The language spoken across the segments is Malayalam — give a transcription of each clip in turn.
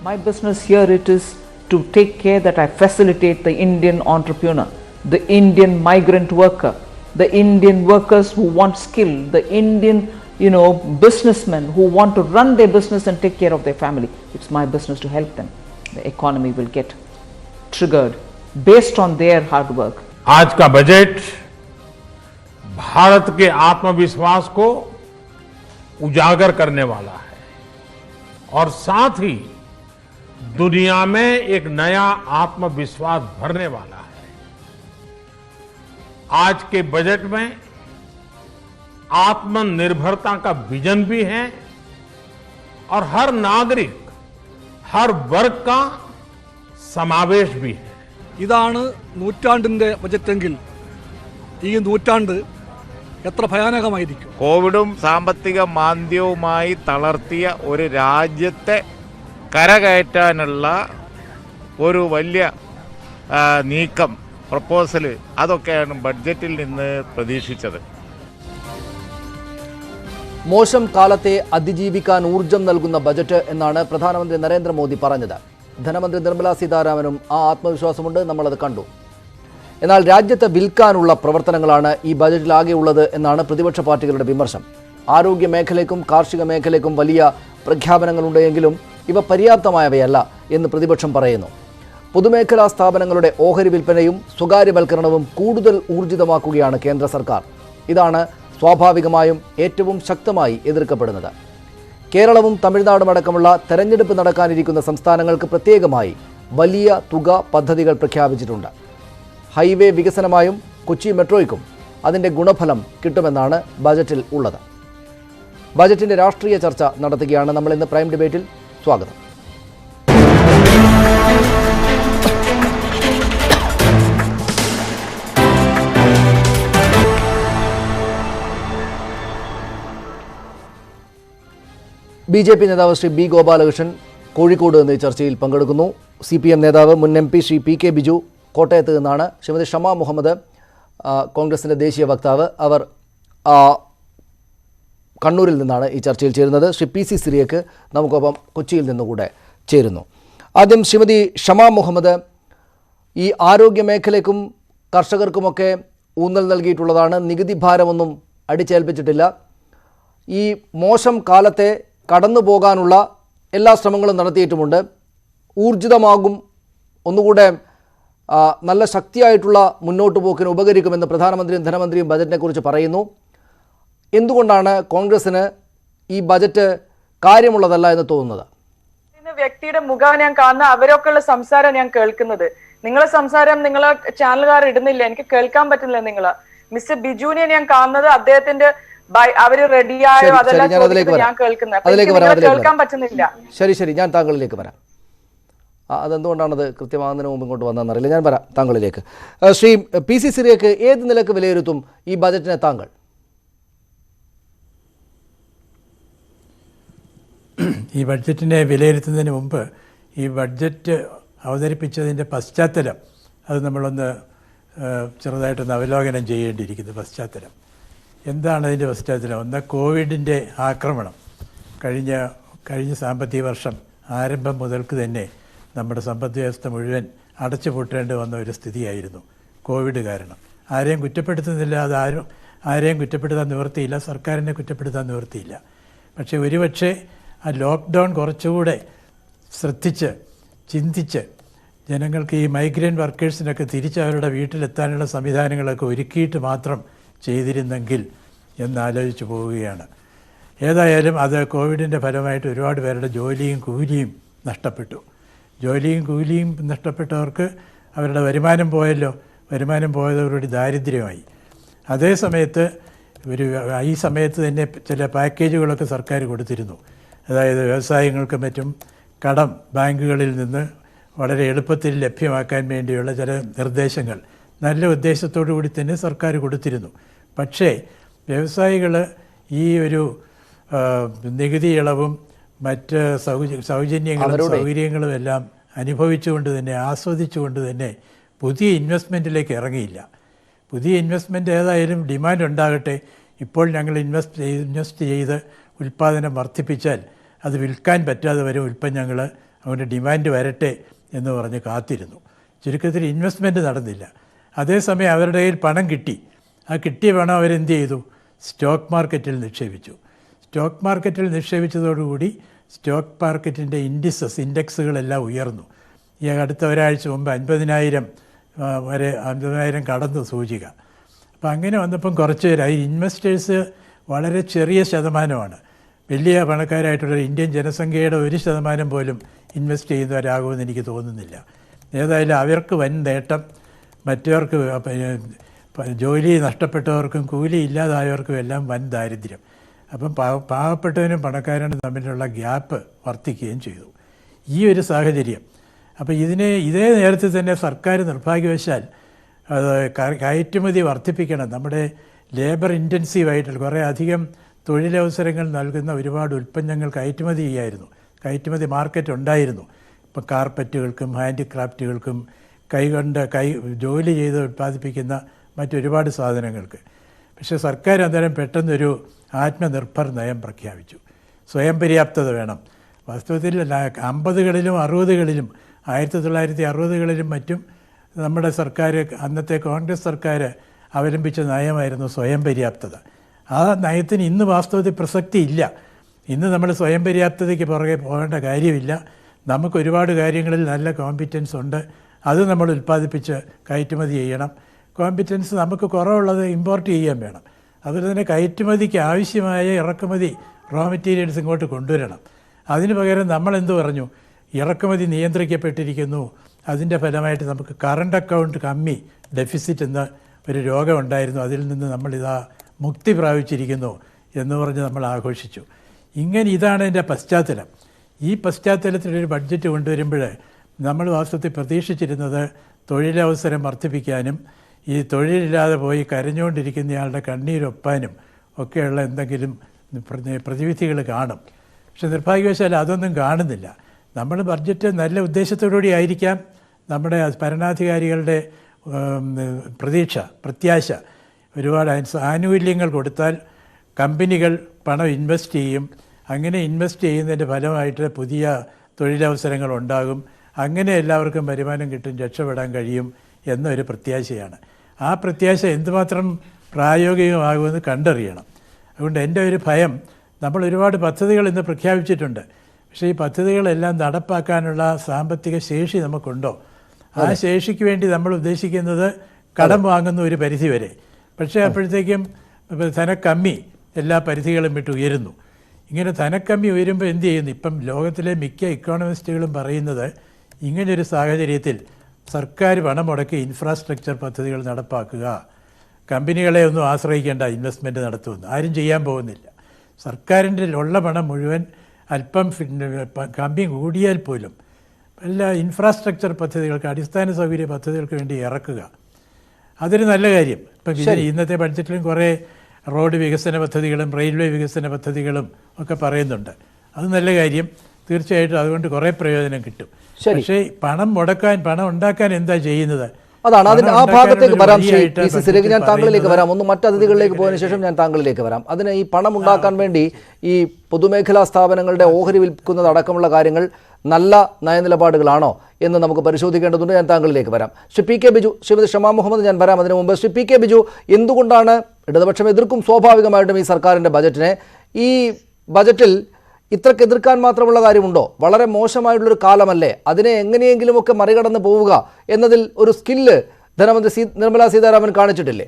My business here it is to take care that I facilitate the Indian entrepreneur, the Indian migrant worker, the Indian workers who want skill, the Indian businessmen who want to run their business and take care of their family. It's my business to help them. The economy will get triggered based on their hard work. आज का बजट भारत के आत्मविश्वास को उजागर करने वाला है और साथ ही दुनिया में एक नया आत्मविश्वास भरने वाला है। आज के बजट में आत्मनिर्भरता का विजन भी है और हर नागरिक, हर वर्ग का समावेश भी है। ഇതാണ് നൂറ്റാണ്ടിന്റെ ബജറ്റെങ്കിൽ ഈ നൂറ്റാണ്ട് എത്ര ഭയാനകമായിരിക്കും. കോവിഡും സാമ്പത്തിക മാന്ദ്യവുമായി തളർത്തിയ ഒരു രാജ്യത്തെ കരകയറ്റാനുള്ള ഒരു വലിയ നീക്കം, പ്രപ്പോസൽ, അതൊക്കെയാണ് ബഡ്ജറ്റിൽ നിന്ന് പ്രതീക്ഷിച്ചത്. മോശം കാലത്തെ അതിജീവിക്കാൻ ഊർജം നൽകുന്ന ബജറ്റ് എന്നാണ് പ്രധാനമന്ത്രി നരേന്ദ്രമോദി പറഞ്ഞത്. ധനമന്ത്രി നിർമ്മല സീതാരാമനും ആ ആത്മവിശ്വാസമുണ്ട്, നമ്മളത് കണ്ടു. എന്നാൽ രാജ്യത്തെ വിൽക്കാനുള്ള പ്രവർത്തനങ്ങളാണ് ഈ ബജറ്റിലാകെ ഉള്ളത് എന്നാണ് പ്രതിപക്ഷ പാർട്ടികളുടെ വിമർശനം. ആരോഗ്യ മേഖലയ്ക്കും കാർഷിക മേഖലയ്ക്കും വലിയ പ്രഖ്യാപനങ്ങളുണ്ടെങ്കിലും ഇവ പര്യാപ്തമായവയല്ല എന്ന് പ്രതിപക്ഷം പറയുന്നു. പൊതുമേഖലാ സ്ഥാപനങ്ങളുടെ ഓഹരി വിൽപ്പനയും സ്വകാര്യവൽക്കരണവും കൂടുതൽ ഊർജിതമാക്കുകയാണ് കേന്ദ്ര സർക്കാർ. ഇതാണ് സ്വാഭാവികമായും ഏറ്റവും ശക്തമായി എതിർക്കപ്പെടുന്നത്. കേരളവും തമിഴ്നാടും അടക്കമുള്ള തെരഞ്ഞെടുപ്പ് നടക്കാനിരിക്കുന്ന സംസ്ഥാനങ്ങൾക്ക് പ്രത്യേകമായി വലിയ തുക പദ്ധതികൾ പ്രഖ്യാപിച്ചിട്ടുണ്ട്. ഹൈവേ വികസനമായും കൊച്ചി മെട്രോയ്ക്കും അതിൻ്റെ ഗുണഫലം കിട്ടുമെന്നാണ് ബജറ്റിൽ ഉള്ളത്. ബജറ്റിൻ്റെ രാഷ്ട്രീയ ചർച്ച നടത്തുകയാണ് നമ്മൾ ഇന്ന് പ്രൈം ഡിബേറ്റിൽ. സ്വാഗതം. BJP നേതാവ് ശ്രീ ബി ഗോപാലകൃഷ്ണൻ കോഴിക്കോട് നിന്ന് ഈ ചർച്ചയിൽ പങ്കെടുക്കുന്നു. CPM നേതാവ് മുൻ MP ശ്രീ PK ബിജു കോട്ടയത്ത് നിന്നാണ്. ശ്രീമതി ഷമ മുഹമ്മദ് കോൺഗ്രസിൻ്റെ ദേശീയ വക്താവ്, അവർ കണ്ണൂരിൽ നിന്നാണ് ഈ ചർച്ചയിൽ ചേരുന്നത്. ശ്രീ PC സിറിയക്ക് നമുക്കൊപ്പം കൊച്ചിയിൽ നിന്നുകൂടെ ചേരുന്നു. ആദ്യം ശ്രീമതി ഷമ മുഹമ്മദ്, ഈ ആരോഗ്യ മേഖലയ്ക്കും കർഷകർക്കുമൊക്കെ ഊന്നൽ നൽകിയിട്ടുള്ളതാണ്, നികുതി ഭാരമൊന്നും അടിച്ചേൽപ്പിച്ചിട്ടില്ല. ഈ മോശം കാലത്തെ കടന്നു പോകാനുള്ള എല്ലാ ശ്രമങ്ങളും നടത്തിയിട്ടുമുണ്ട്. ഊർജിതമാകും, ഒന്നുകൂടെ നല്ല ശക്തിയായിട്ടുള്ള മുന്നോട്ട് പോക്കിന് ഉപകരിക്കുമെന്ന് പ്രധാനമന്ത്രിയും ധനമന്ത്രിയും ബജറ്റിനെക്കുറിച്ച് പറയുന്നു. എന്തുകൊണ്ടാണ് കോൺഗ്രസിന് ഈ ബജറ്റ് കാര്യമുള്ളതല്ല എന്ന് തോന്നുന്നത്? വ്യക്തിയുടെ മുഖം ഞാൻ കാണുന്ന അവരൊക്കെയുള്ള സംസാരം ഞാൻ കേൾക്കുന്നത്. നിങ്ങളെ സംസാരം നിങ്ങളെ ചാനലുകാർ ഇടുന്നില്ല, എനിക്ക് കേൾക്കാൻ പറ്റുന്നില്ല. നിങ്ങള് മിസ്റ്റർ ബിജുവിനെ ഞാൻ കാണുന്നത് അദ്ദേഹത്തിന്റെ അവര് റെഡിയായോ അതെല്ലാം ഞാൻ കേൾക്കുന്നത്, കേൾക്കാൻ പറ്റുന്നില്ല. ശരി, ഞാൻ താങ്കളിലേക്ക് വരാം. അതെന്തുകൊണ്ടാണത് കൃത്യമാകുന്നതിന് മുമ്പ് ഇങ്ങോട്ട് വന്നതെന്നറിയില്ല. ഞാൻ വരാം താങ്കളിലേക്ക്. ശ്രീ PC സിറിയക്ക് ഏത് നിലക്ക് വിലയിരുത്തും ഈ ബജറ്റിനെ താങ്കൾ? ഈ ബഡ്ജറ്റിനെ വിലയിരുത്തുന്നതിന് മുമ്പ് ഈ ബഡ്ജറ്റ് അവതരിപ്പിച്ചതിൻ്റെ പശ്ചാത്തലം അത് നമ്മളൊന്ന് ചെറുതായിട്ടൊന്ന് അവലോകനം ചെയ്യേണ്ടിയിരിക്കുന്നു. പശ്ചാത്തലം എന്താണ്? അതിൻ്റെ പശ്ചാത്തലം ഒന്ന് കോവിഡിൻ്റെ ആക്രമണം. കഴിഞ്ഞ സാമ്പത്തിക വർഷം ആരംഭം മുതൽക്ക് തന്നെ നമ്മുടെ സമ്പദ് വ്യവസ്ഥ മുഴുവൻ അടച്ചുപൂട്ടേണ്ടി വന്ന ഒരു സ്ഥിതിയായിരുന്നു കോവിഡ് കാരണം. ആരെയും കുറ്റപ്പെടുത്തുന്നില്ല, ആരെയും കുറ്റപ്പെടുത്താൻ നിവൃത്തിയില്ല, സർക്കാരിനെ കുറ്റപ്പെടുത്താൻ നിവൃത്തിയില്ല. പക്ഷേ ഒരുപക്ഷെ ആ ലോക്ക്ഡൗൺ കുറച്ചുകൂടെ ശ്രദ്ധിച്ച് ചിന്തിച്ച് ജനങ്ങൾക്ക് ഈ മൈഗ്രൻ്റ് വർക്കേഴ്സിനൊക്കെ തിരിച്ച് അവരുടെ വീട്ടിലെത്താനുള്ള സംവിധാനങ്ങളൊക്കെ ഒരുക്കിയിട്ട് മാത്രം ചെയ്തിരുന്നെങ്കിൽ എന്നാലോചിച്ച് പോവുകയാണ്. ഏതായാലും അത് കോവിഡിൻ്റെ ഫലമായിട്ട് ഒരുപാട് പേരുടെ ജോലിയും കൂലിയും നഷ്ടപ്പെട്ടു. ജോലിയും കൂലിയും നഷ്ടപ്പെട്ടവർക്ക് അവരുടെ വരുമാനം പോയല്ലോ. വരുമാനം പോയതവരുടെ ദാരിദ്ര്യമായി. അതേ സമയത്ത് ഈ സമയത്ത് തന്നെ ചില പാക്കേജുകളൊക്കെ സർക്കാർ കൊടുത്തിരുന്നു. അതായത് വ്യവസായങ്ങൾക്കും മറ്റും കടം ബാങ്കുകളിൽ നിന്ന് വളരെ എളുപ്പത്തിൽ ലഭ്യമാക്കാൻ വേണ്ടിയുള്ള ചില നിർദ്ദേശങ്ങൾ നല്ല ഉദ്ദേശത്തോടു കൂടി തന്നെ സർക്കാർ കൊടുത്തിരുന്നു. പക്ഷേ വ്യവസായികൾ ഈ ഒരു നികുതി ഇളവും മറ്റ് സൗജന്യങ്ങളും എല്ലാം അനുഭവിച്ചുകൊണ്ട് തന്നെ ആസ്വദിച്ചുകൊണ്ട് തന്നെ പുതിയ ഇൻവെസ്റ്റ്മെൻറ്റിലേക്ക് ഇറങ്ങിയില്ല. പുതിയ ഇൻവെസ്റ്റ്മെൻറ്റ് ഏതായാലും ഡിമാൻഡ് ഉണ്ടാകട്ടെ, ഇപ്പോൾ ഞങ്ങൾ ഇൻവെസ്റ്റ് ചെയ്ത് ഉൽപ്പാദനം വർദ്ധിപ്പിച്ചാൽ അത് വിൽക്കാൻ പറ്റാതെ വരെ ഉൽപ്പന്നങ്ങൾ അതുകൊണ്ട് ഡിമാൻഡ് വരട്ടെ എന്ന് പറഞ്ഞ് കാത്തിരുന്നു. ചുരുക്കത്തിൽ ഇൻവെസ്റ്റ്മെൻറ്റ് നടന്നില്ല. അതേസമയം അവരുടെ കയ്യിൽ പണം കിട്ടി. ആ കിട്ടിയ പണം അവരെന്ത് ചെയ്തു? സ്റ്റോക്ക് മാർക്കറ്റിൽ നിക്ഷേപിച്ചു. സ്റ്റോക്ക് മാർക്കറ്റിൽ നിക്ഷേപിച്ചതോടുകൂടി സ്റ്റോക്ക് മാർക്കറ്റിൻ്റെ ഇൻഡെക്സുകളെല്ലാം ഉയർന്നു. ഈ അടുത്ത ഒരാഴ്ച മുമ്പ് 50,000 വരെ 50,000 കടന്നു സൂചിക. അപ്പോൾ അങ്ങനെ വന്നപ്പം കുറച്ച് പേരായി. ഇൻവെസ്റ്റേഴ്സ് വളരെ ചെറിയ ശതമാനമാണ്. വലിയ പണക്കാരായിട്ടുള്ള ഇന്ത്യൻ ജനസംഖ്യയുടെ 1% പോലും ഇൻവെസ്റ്റ് ചെയ്യുന്നവരാകുമെന്ന് എനിക്ക് തോന്നുന്നില്ല. ഏതായാലും അവർക്ക് വൻ നേട്ടം, മറ്റവർക്ക് ജോലി നഷ്ടപ്പെട്ടവർക്കും കൂലി ഇല്ലാതായവർക്കും എല്ലാം വൻ ദാരിദ്ര്യം. അപ്പം പാവപ്പെട്ടവനും പണക്കാരനും തമ്മിലുള്ള ഗ്യാപ്പ് വർദ്ധിക്കുകയും ചെയ്തു. ഈ ഒരു സാഹചര്യം അപ്പോൾ ഇതേ നേരത്തെ തന്നെ സർക്കാർ നിർഭാഗ്യവശാൽ കയറ്റുമതി വർദ്ധിപ്പിക്കണം. നമ്മുടെ ലേബർ ഇൻറ്റൻസീവായിട്ടുള്ള കുറേ അധികം തൊഴിലവസരങ്ങൾ നൽകുന്ന ഒരുപാട് ഉൽപ്പന്നങ്ങൾ കയറ്റുമതി ചെയ്യായിരുന്നു. കയറ്റുമതി മാർക്കറ്റ് ഉണ്ടായിരുന്നു. ഇപ്പോൾ കാർപ്പറ്റുകൾക്കും ഹാൻഡിക്രാഫ്റ്റുകൾക്കും ജോലി ചെയ്ത് ഉൽപ്പാദിപ്പിക്കുന്ന മറ്റൊരുപാട് സാധനങ്ങൾക്ക്. പക്ഷേ സർക്കാർ അന്നേരം പെട്ടെന്നൊരു ആത്മനിർഭർ നയം പ്രഖ്യാപിച്ചു. സ്വയം പര്യാപ്തത വേണം. വാസ്തവത്തിൽ 50കളിലും 60കളിലും 1960കളിലും മറ്റും നമ്മുടെ സർക്കാർ, അന്നത്തെ കോൺഗ്രസ് സർക്കാർ അവലംബിച്ച നയമായിരുന്നു സ്വയം പര്യാപ്തത. ആ നയത്തിന് ഇന്ന് വാസ്തവത്തിൽ പ്രസക്തി ഇല്ല. ഇന്ന് നമ്മൾ സ്വയം പര്യാപ്തതയ്ക്ക് പുറകെ പോകേണ്ട കാര്യമില്ല. നമുക്ക് ഒരുപാട് കാര്യങ്ങളിൽ നല്ല കോമ്പിറ്റൻസ് ഉണ്ട്. അത് നമ്മൾ ഉൽപ്പാദിപ്പിച്ച് കയറ്റുമതി ചെയ്യണം. കോമ്പിറ്റൻസ് നമുക്ക് കുറവുള്ളത് ഇമ്പോർട്ട് ചെയ്യാൻ വേണം. അതുപോലെ തന്നെ കയറ്റുമതിക്ക് ആവശ്യമായ ഇറക്കുമതി റോ മെറ്റീരിയൽസ് ഇങ്ങോട്ട് കൊണ്ടുവരണം. അതിന് പകരം നമ്മളെന്ത് പറഞ്ഞു? ഇറക്കുമതി നിയന്ത്രിക്കപ്പെട്ടിരിക്കുന്നു, അതിൻ്റെ ഫലമായിട്ട് നമുക്ക് കറണ്ട് അക്കൗണ്ട് കമ്മി ഡെഫിസിറ്റ് എന്ന ഒരു രോഗമുണ്ടായിരുന്നു, അതിൽ നിന്ന് നമ്മളിതാ മുക്തി പ്രാപിച്ചിരിക്കുന്നു എന്ന് പറഞ്ഞ് നമ്മൾ ആഘോഷിച്ചു. ഇതാണ് എൻ്റെ പശ്ചാത്തലം. ഈ പശ്ചാത്തലത്തിലൊരു ബഡ്ജറ്റ് കൊണ്ടുവരുമ്പോൾ നമ്മൾ വാസ്തവത്തിൽ പ്രതീക്ഷിച്ചിരുന്നത് തൊഴിലവസരം വർദ്ധിപ്പിക്കാനും ഈ തൊഴിലില്ലാതെ പോയി കരഞ്ഞുകൊണ്ടിരിക്കുന്നയാളുടെ കണ്ണീരൊപ്പാനും ഒക്കെയുള്ള എന്തെങ്കിലും പ്രതിവിധികൾ കാണും. പക്ഷെ നിർഭാഗ്യവശാൽ അതൊന്നും കാണുന്നില്ല. നമ്മൾ ബഡ്ജറ്റ് നല്ല ഉദ്ദേശത്തോടുകൂടി ആയിരിക്കാം നമ്മുടെ ഭരണാധികാരികളുടെ പ്രത്യാശ. ഒരുപാട് ആനുകൂല്യങ്ങൾ കൊടുത്താൽ കമ്പനികൾ പണം ഇൻവെസ്റ്റ് ചെയ്യും. അങ്ങനെ ഇൻവെസ്റ്റ് ചെയ്യുന്നതിൻ്റെ ഫലമായിട്ട് പുതിയ തൊഴിലവസരങ്ങൾ ഉണ്ടാകും. അങ്ങനെ എല്ലാവർക്കും വരുമാനം കിട്ടും, രക്ഷപ്പെടാൻ കഴിയും എന്നൊരു പ്രത്യാശയാണ്. ആ പ്രത്യാശ എന്തുമാത്രം പ്രായോഗികമാകുമെന്ന് കണ്ടറിയണം. അതുകൊണ്ട് എൻ്റെ ഒരു ഭയം, നമ്മൾ ഒരുപാട് പദ്ധതികൾ ഇന്ന് പ്രഖ്യാപിച്ചിട്ടുണ്ട്. പക്ഷേ ഈ പദ്ധതികളെല്ലാം നടപ്പാക്കാനുള്ള സാമ്പത്തിക ശേഷി നമുക്കുണ്ടോ? ആ ശേഷിക്ക് വേണ്ടി നമ്മൾ ഉദ്ദേശിക്കുന്നത് കടം വാങ്ങുന്ന ഒരു പരിധി വരെ. പക്ഷേ അപ്പോഴത്തേക്കും ധനക്കമ്മി എല്ലാ പരിധികളും വിട്ട് ഉയരുന്നു. ഇങ്ങനെ ധനക്കമ്മി ഉയരുമ്പോൾ എന്ത് ചെയ്യുന്നു? ഇപ്പം ലോകത്തിലെ മിക്ക ഇക്കോണമിസ്റ്റുകളും പറയുന്നത് ഇങ്ങനൊരു സാഹചര്യത്തിൽ സർക്കാർ പണം മുടക്കി ഇൻഫ്രാസ്ട്രക്ചർ പദ്ധതികൾ നടപ്പാക്കുക, കമ്പനികളെ ഒന്നും ആശ്രയിക്കേണ്ട ഇൻവെസ്റ്റ്മെൻറ്റ് നടത്തുമെന്ന്. ആരും ചെയ്യാൻ പോകുന്നില്ല. സർക്കാരിൻ്റെ ഉള്ള പണം മുഴുവൻ അല്പം കമ്പി കൂടിയാൽ പോലും എല്ലാ ഇൻഫ്രാസ്ട്രക്ചർ പദ്ധതികൾക്ക്, അടിസ്ഥാന സൗകര്യ പദ്ധതികൾക്ക് വേണ്ടി ഇറക്കുക. അതൊരു നല്ല കാര്യം. ഇപ്പം ഇന്നത്തെ ബഡ്ജറ്റിലും കുറേ റോഡ് വികസന പദ്ധതികളും റെയിൽവേ വികസന പദ്ധതികളും ഒക്കെ പറയുന്നുണ്ട്. അത് നല്ല കാര്യം. തീർച്ചയായിട്ടും അതുകൊണ്ട് കുറേ പ്രയോജനം കിട്ടും. പക്ഷേ പണം ഉണ്ടാക്കാൻ എന്താ ചെയ്യുന്നത്? അതാണ് അതിന് ആ ഭാഗത്തേക്ക് വരാം. ശ്രീ ഞാൻ താങ്കളിലേക്ക് വരാം. ഒന്ന് മറ്റ് അതിഥികളിലേക്ക് പോയതിനു ശേഷം ഞാൻ താങ്കളിലേക്ക് വരാം. അതിന് ഈ പണം ഉണ്ടാക്കാൻ വേണ്ടി ഈ പൊതുമേഖലാ സ്ഥാപനങ്ങളുടെ ഓഹരി വിൽക്കുന്നതടക്കമുള്ള കാര്യങ്ങൾ നല്ല നയനിലപാടുകളാണോ എന്ന് നമുക്ക് പരിശോധിക്കേണ്ടതുണ്ട്. ഞാൻ താങ്കളിലേക്ക് വരാം. ശ്രീ പി കെ ബിജു, ശ്രീമതി ഷമാ മുഹമ്മദ് ഞാൻ വരാം. അതിനു മുമ്പ് ശ്രീ പി കെ ബിജു, എന്തുകൊണ്ടാണ് ഇടതുപക്ഷം എതിർക്കും സ്വാഭാവികമായിട്ടും ഈ സർക്കാരിൻ്റെ ബജറ്റിനെ? ഈ ബജറ്റിൽ ഇത്രയ്ക്ക് എതിർക്കാൻ മാത്രമുള്ള കാര്യമുണ്ടോ? വളരെ മോശമായിട്ടുള്ളൊരു കാലമല്ലേ? അതിനെ എങ്ങനെയെങ്കിലുമൊക്കെ മറികടന്ന് പോവുക എന്നതിൽ ഒരു സ്കില്ല് ധനമന്ത്രി നിർമ്മലാ സീതാരാമൻ കാണിച്ചിട്ടില്ലേ?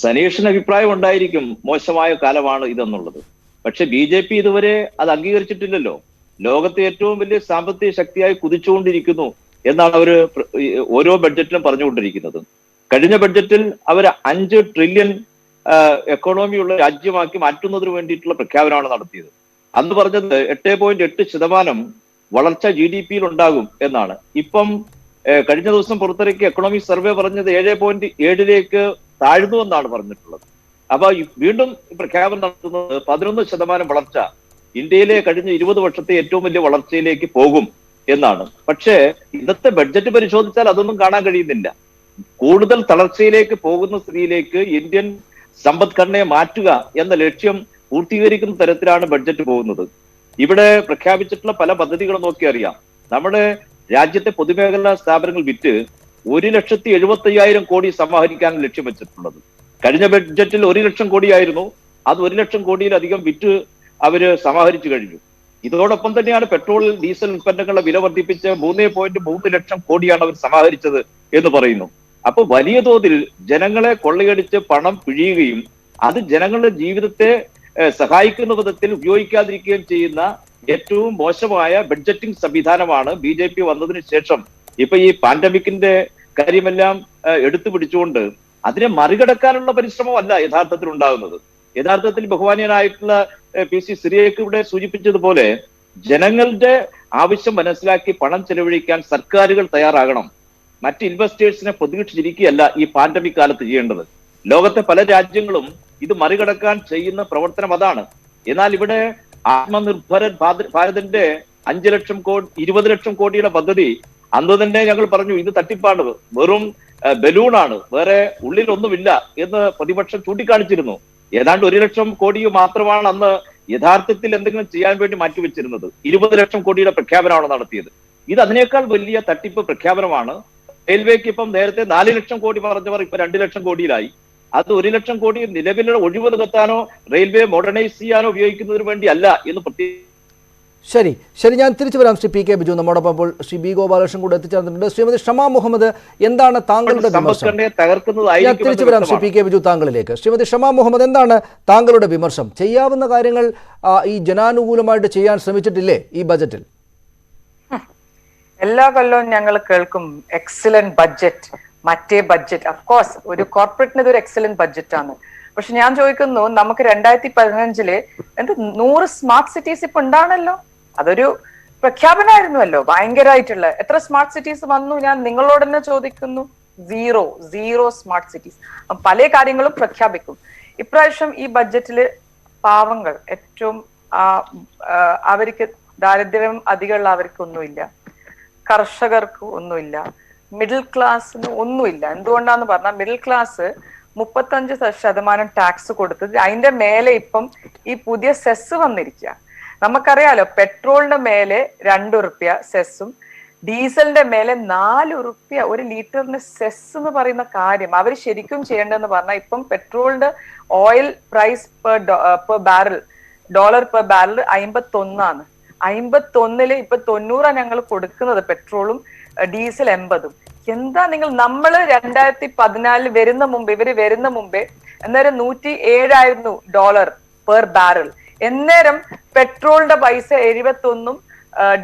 സനീഷിന് അഭിപ്രായം ഉണ്ടായിരിക്കും മോശമായ കാലമാണ് ഇതെന്നുള്ളത്. പക്ഷെ BJP ഇതുവരെ അത് അംഗീകരിച്ചിട്ടില്ലല്ലോ. ലോകത്തെ ഏറ്റവും വലിയ സാമ്പത്തിക ശക്തിയായി കുതിച്ചുകൊണ്ടിരിക്കുന്നു എന്നാണ് അവർ ഓരോ ബഡ്ജറ്റിലും പറഞ്ഞുകൊണ്ടിരിക്കുന്നത്. കഴിഞ്ഞ ബഡ്ജറ്റിൽ അവർ 5 ട്രില്യൺ എക്കോണമിയുള്ള രാജ്യമാക്കി മാറ്റുന്നതിന് വേണ്ടിയിട്ടുള്ള പ്രഖ്യാപനമാണ് നടത്തിയത്. അന്ന് പറഞ്ഞത് 8.8% വളർച്ച GDP-യിൽ ഉണ്ടാകും എന്നാണ്. ഇപ്പം കഴിഞ്ഞ ദിവസം പുറത്തിറക്കിയ എക്കണോമിക് സർവേ പറഞ്ഞത് 7.7 താഴ്ന്നു എന്നാണ് പറഞ്ഞിട്ടുള്ളത്. അപ്പൊ വീണ്ടും പ്രഖ്യാപനം നടത്തുന്നത് 11% വളർച്ച ഇന്ത്യയിലെ കഴിഞ്ഞ 20 വർഷത്തെ ഏറ്റവും വലിയ വളർച്ചയിലേക്ക് പോകും എന്നാണ്. പക്ഷേ ഇന്നത്തെ ബഡ്ജറ്റ് പരിശോധിച്ചാൽ അതൊന്നും കാണാൻ കഴിയുന്നില്ല. കൂടുതൽ തളർച്ചയിലേക്ക് പോകുന്ന സ്ഥിതിയിലേക്ക് ഇന്ത്യൻ സമ്പദ്ഘടനയെ മാറ്റുക എന്ന ലക്ഷ്യം പൂർത്തീകരിക്കുന്ന തരത്തിലാണ് ബഡ്ജറ്റ് പോകുന്നത്. ഇവിടെ പ്രഖ്യാപിച്ചിട്ടുള്ള പല പദ്ധതികളും നോക്കി അറിയാം. നമ്മുടെ രാജ്യത്തെ പൊതുമേഖലാ സ്ഥാപനങ്ങൾ വിറ്റ് 1,70,50,000 കോടി സമാഹരിക്കാൻ ലക്ഷ്യം വെച്ചിട്ടുള്ളത്. കഴിഞ്ഞ ബഡ്ജറ്റിൽ 1 ലക്ഷം കോടിയായിരുന്നു. അത് 1 ലക്ഷം കോടിയിലധികം വിറ്റ് അവര് സമാഹരിച്ചു കഴിഞ്ഞു. ഇതോടൊപ്പം തന്നെയാണ് പെട്രോൾ ഡീസൽ ഉൽപ്പന്നങ്ങളുടെ വില വർദ്ധിപ്പിച്ച് 3.3 ലക്ഷം കോടിയാണ് അവർ സമാഹരിച്ചത് എന്ന് പറയുന്നു. അപ്പൊ വലിയ തോതിൽ ജനങ്ങളെ കൊള്ളയടിച്ച് പണം പിഴിയുകയും അത് ജനങ്ങളുടെ ജീവിതത്തെ സഹായിക്കുന്ന വിധത്തിൽ ഉപയോഗിക്കാതിരിക്കുകയും ചെയ്യുന്ന ഏറ്റവും മോശമായ ബഡ്ജറ്റിംഗ് സംവിധാനമാണ് BJP വന്നതിന് ശേഷം ഇപ്പൊ ഈ പാൻഡമിക്കിന്റെ കാര്യമെല്ലാം എടുത്തു പിടിച്ചുകൊണ്ട് അതിനെ മറികടക്കാനുള്ള പരിശ്രമമല്ല യഥാർത്ഥത്തിൽ ഉണ്ടാകുന്നത്. യഥാർത്ഥത്തിൽ ബഹുമാനീയനായിട്ടുള്ള PC സിറിയക്ക് ഇവിടെ സൂചിപ്പിച്ചതുപോലെ ജനങ്ങളുടെ ആവശ്യം മനസ്സിലാക്കി പണം ചെലവഴിക്കാൻ സർക്കാരുകൾ തയ്യാറാകണം. മറ്റ് ഇൻവെസ്റ്റേഴ്സിനെ പ്രതീക്ഷിച്ചിരിക്കുകയല്ല ഈ പാൻഡമിക് കാലത്ത് ചെയ്യേണ്ടത്. ലോകത്തെ പല രാജ്യങ്ങളും ഇത് മറികടക്കാൻ ചെയ്യുന്ന പ്രവർത്തനം അതാണ്. എന്നാൽ ഇവിടെ ആത്മനിർഭര ഭാരതിന്റെ 5 ലക്ഷം കോടി 20 ലക്ഷം കോടിയുടെ പദ്ധതി അന്ന് തന്നെ ഞങ്ങൾ പറഞ്ഞു ഇത് തട്ടിപ്പാണ്, വെറും ബലൂണാണ്, വേറെ ഉള്ളിലൊന്നുമില്ല എന്ന് പ്രതിപക്ഷം ചൂണ്ടിക്കാണിച്ചിരുന്നു. ഏതാണ്ട് 1 ലക്ഷം കോടി മാത്രമാണ് അന്ന് യഥാർത്ഥത്തിൽ എന്തെങ്കിലും ചെയ്യാൻ വേണ്ടി മാറ്റിവെച്ചിരുന്നത്. 20 ലക്ഷം കോടിയുടെ പ്രഖ്യാപനമാണ് നടത്തിയത്. ഇത് അതിനേക്കാൾ വലിയ തട്ടിപ്പ് പ്രഖ്യാപനമാണ്. റെയിൽവേക്ക് ഇപ്പം നേരത്തെ 4 ലക്ഷം കോടി പറഞ്ഞവർ ഇപ്പൊ 2 ലക്ഷം കോടിയിലായി. അത് 1 ലക്ഷം കോടി നിലവിലുള്ള ഒഴിവ് നികത്താനോ റെയിൽവേ മോഡേണൈസ് ചെയ്യാനോ ഉപയോഗിക്കുന്നതിന് വേണ്ടി അല്ല എന്ന് പ്രത്യേകം. ശരി, ഞാൻ തിരിച്ചു വരാം. ശ്രീ PK ബിജു നമ്മോടൊപ്പം ഇപ്പോൾ ശ്രീ B ഗോപാലകൃഷ്ണൻ കൂടെ എത്തിച്ചേർന്നിട്ടുണ്ട്. ശ്രീമതി ഷമ മുഹമ്മദ്, എന്താണ് താങ്കളുടെ വിമർശനം? ഞാൻ തിരിച്ചു വരാം ശ്രീ PK ബിജു താങ്കളിലേക്ക്. ശ്രീമതി ഷമ മുഹമ്മദ്, എന്താണ് താങ്കളുടെ വിമർശം? ചെയ്യാവുന്ന കാര്യങ്ങൾ ഈ ജനാനുകൂലമായിട്ട് ചെയ്യാൻ ശ്രമിച്ചിട്ടില്ലേ ഈ ബജറ്റിൽ? എല്ലാ കൊല്ലവും ഞങ്ങൾ കേൾക്കും എക്സലന്റ് ബഡ്ജറ്റ്, മറ്റേ ബഡ്ജറ്റ്. അഫ്കോഴ്സ് ഒരു കോർപ്പറേറ്റിന് ഇതൊരു എക്സലന്റ് ബഡ്ജറ്റ് ആണ്. പക്ഷെ ഞാൻ ചോദിക്കുന്നു, നമുക്ക് 2015 100 സ്മാർട്ട് സിറ്റീസ് ഇപ്പൊ ഉണ്ടാണല്ലോ. അതൊരു പ്രഖ്യാപനമായിരുന്നുവല്ലോ, ഭയങ്കരമായിട്ടുള്ള. എത്ര സ്മാർട്ട് സിറ്റീസ് വന്നു? ഞാൻ നിങ്ങളോട് തന്നെ ചോദിക്കുന്നു. Zero smart cities. പല കാര്യങ്ങളും പ്രഖ്യാപിക്കും. ഇപ്രാവശ്യം ഈ ബഡ്ജറ്റില് പാവങ്ങൾ ഏറ്റവും അവർക്ക് ദാരിദ്ര്യം അധികമുള്ള അവർക്കൊന്നുമില്ല, കർഷകർക്ക് ഒന്നുമില്ല, മിഡിൽ ക്ലാസ്സിന് ഒന്നുമില്ല. എന്തുകൊണ്ടാന്ന് പറഞ്ഞാൽ മിഡിൽ ക്ലാസ് 35% ടാക്സ് കൊടുത്തത്, അതിന്റെ മേലെ ഇപ്പം ഈ പുതിയ സെസ് വന്നിരിക്കുക. നമുക്കറിയാലോ, പെട്രോളിന്റെ മേലെ 2 റുപ്യ സെസ്സും ഡീസലിന്റെ മേലെ 4 റുപ്യ 1 ലിറ്ററിന് സെസ് എന്ന് പറയുന്ന കാര്യം അവർ ശരിക്കും ചെയ്യേണ്ടതെന്ന് പറഞ്ഞാൽ, ഇപ്പം പെട്രോളിന്റെ oil price per barrel $1 per barrel 51 51 ഇപ്പൊ 90 ഞങ്ങൾ കൊടുക്കുന്നത്, പെട്രോളും ഡീസൽ 80. എന്താ നമ്മള് 2014 വരുന്ന മുമ്പ്, ഇവര് വരുന്ന മുമ്പേ അന്നേരം $107 ആയിരുന്നു പെർ ബാരൽ. എന്നേരം പെട്രോളിന്റെ പൈസ 71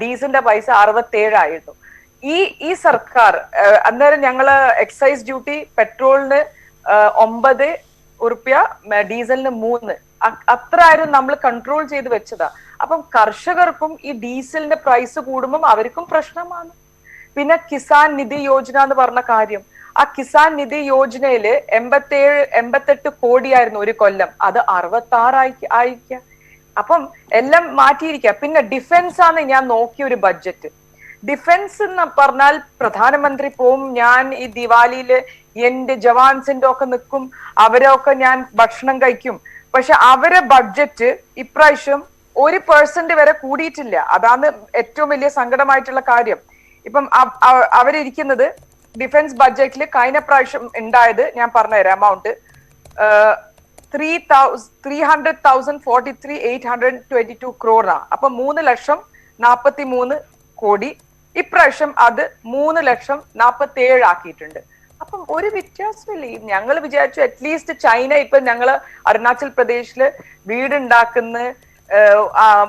ഡീസലിന്റെ പൈസ 67 ആയിരുന്നു. ഈ സർക്കാർ അന്നേരം ഞങ്ങള് എക്സൈസ് ഡ്യൂട്ടി പെട്രോളിന് 9 റുപ്യ, ഡീസലിന് 3, അത്ര ആയിരുന്നു നമ്മൾ കൺട്രോൾ ചെയ്ത് വെച്ചതാ. അപ്പം കർഷകർക്കും ഈ ഡീസലിന്റെ പ്രൈസ് കൂടുമ്പോൾ അവർക്കും പ്രശ്നമാണ്. പിന്നെ കിസാൻ നിധി യോജന എന്ന് പറഞ്ഞ കാര്യം, ആ കിസാൻ നിധി യോജനയില് 88 കോടിയായിരുന്നു ഒരു കൊല്ലം, അത് 66 ആയിരിക്കുക. അപ്പം എല്ലാം മാറ്റിയിരിക്കുക. പിന്നെ ഡിഫൻസ് ആണ് ഞാൻ നോക്കിയ ഒരു ബഡ്ജറ്റ്. ഡിഫൻസ് എന്ന് പറഞ്ഞാൽ പ്രധാനമന്ത്രി പോവും, ഞാൻ ഈ ദിവാലിയില് എന്റെ ജവാൻസിന്റെ ഒക്കെ നിൽക്കും, അവരൊക്കെ ഞാൻ ഭക്ഷണം കഴിക്കും. പക്ഷെ അവരെ ബഡ്ജറ്റ് ഇപ്രാവശ്യം 1% വരെ കൂടിയിട്ടില്ല. അതാണ് ഏറ്റവും വലിയ സങ്കടമായിട്ടുള്ള കാര്യം. ഇപ്പം അവരിയ്ക്കുന്നത് ഡിഫൻസ് ബഡ്ജറ്റിൽ കഴിഞ്ഞ പ്രാവശ്യം ഉണ്ടായത് ഞാൻ പറഞ്ഞുതരാം. Amount 300,043,822 crore. അപ്പൊ 3,43,00,000 ഇപ്രാവശ്യം അത് 3,47,000 ആക്കിയിട്ടുണ്ട്. അപ്പം ഒരു വ്യത്യാസമില്ല. ഞങ്ങൾ വിചാരിച്ചു അറ്റ്ലീസ്റ്റ് ചൈന, ഇപ്പൊ ഞങ്ങള് അരുണാചൽ പ്രദേശില് വീടുണ്ടാക്കുന്ന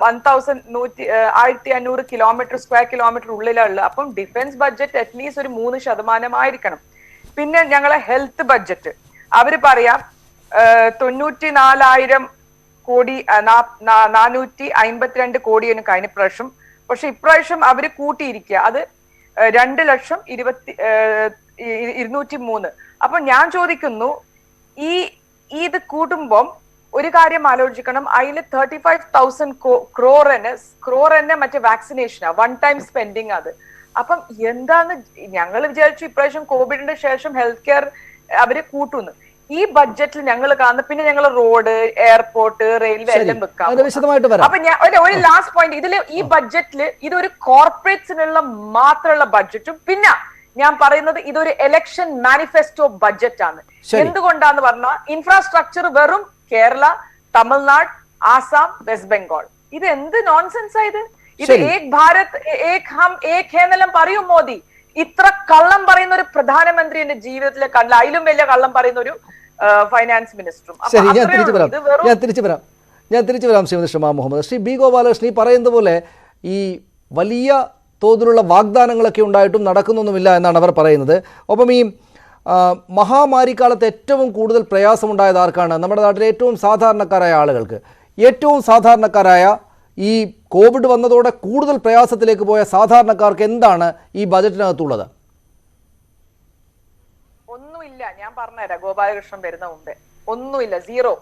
1,500 സ്ക്വയർ കിലോമീറ്റർ ഉള്ളിലുള്ള. അപ്പം ഡിഫൻസ് ബഡ്ജറ്റ് അറ്റ്ലീസ്റ്റ് ഒരു 3% ആയിരിക്കണം. പിന്നെ ഞങ്ങളെ ഹെൽത്ത് ബഡ്ജറ്റ് അവര് പറയാം 94,000 കോടി 452 കോടിയാണ് കഴിഞ്ഞ പ്രാവശ്യം. പക്ഷെ ഇപ്രാവശ്യം അവര് കൂട്ടിയിരിക്കുക, അത് 2,02,203. അപ്പൊ ഞാൻ ചോദിക്കുന്നു, ഇത് കൂട്ടുമ്പം ഒരു കാര്യം ആലോചിക്കണം. അതിൽ 35,000 crore മറ്റേ വാക്സിനേഷനാ, 1 ടൈം സ്പെൻഡിങ് അത്. അപ്പം എന്താന്ന് ഞങ്ങൾ വിചാരിച്ചു ഇപ്രാവശ്യം കോവിഡിന്റെ ശേഷം ഹെൽത്ത് കെയർ അവര് കൂട്ടുന്നു. ഈ ബഡ്ജറ്റിൽ ഞങ്ങൾ കാണുന്ന പിന്നെ ഞങ്ങൾ റോഡ്, എയർപോർട്ട്, റെയിൽവേ എല്ലാം വെക്കാം. വിശദമായിട്ട് വരാം. അപ്പൊ ഞാൻ ഒരു ലാസ്റ്റ് പോയിന്റ്, ഇതില് ഈ ബഡ്ജറ്റില് ഇതൊരു കോർപ്പറേറ്റ്സിനുള്ള മാത്രമുള്ള ബഡ്ജറ്റും പിന്നെ ഞാൻ പറയുന്നത് ഇതൊരു ഇലക്ഷൻ മാനിഫെസ്റ്റോ ബഡ്ജറ്റ് ആണ്. എന്തുകൊണ്ടാന്ന് പറഞ്ഞാൽ ഇൻഫ്രാസ്ട്രക്ചർ വെറും കേരള, തമിഴ്നാട്, ആസാം, വെസ്റ്റ് ബംഗാൾ. ഇത് എന്ത് നോൺസെൻസ് ആയത്? ഇത് ഏക് ഭാരത് ഏക് ഹം ഏക് ഹേ എന്നെല്ലാം പറയും മോദി. ഇത്ര കള്ളം പറയുന്ന ഒരു പ്രധാനമന്ത്രി എന്റെ ജീവിതത്തിലെ കണ്ട, അതിലും വലിയ കള്ളം പറയുന്ന ഒരു ഫൈനാൻസ് മിനിസ്റ്ററും. ഞാൻ തിരിച്ചു വരാം ശ്രീമതി ഷമാ മുഹമ്മദ്. ശ്രീ ബി ഗോപാലകൃഷ്ണൻ, ഈ പറയുന്നത് പോലെ ഈ വലിയ തോതിലുള്ള വാഗ്ദാനങ്ങളൊക്കെ ഉണ്ടായിട്ടും നടക്കുന്നൊന്നുമില്ല എന്നാണ് അവർ പറയുന്നത്. ഒപ്പം ഈ മഹാമാരിക്കാലത്ത് ഏറ്റവും കൂടുതൽ പ്രയാസമുണ്ടായത് ആർക്കാണ്? നമ്മുടെ നാട്ടിലെ ഏറ്റവും സാധാരണക്കാരായ ആളുകൾക്ക്. ഏറ്റവും സാധാരണക്കാരായ ഈ കോവിഡ് വന്നതോടെ കൂടുതൽ പ്രയാസത്തിലേക്ക് പോയ സാധാരണക്കാർക്ക് എന്താണ് ഈ ബജറ്റിനകത്തുള്ളത്? ഒന്നുമില്ല. ഞാൻ പറഞ്ഞുതരാം, ഗോപാലകൃഷ്ണൻ വരുന്ന മുമ്പേ ഒന്നുമില്ല, സീറോ.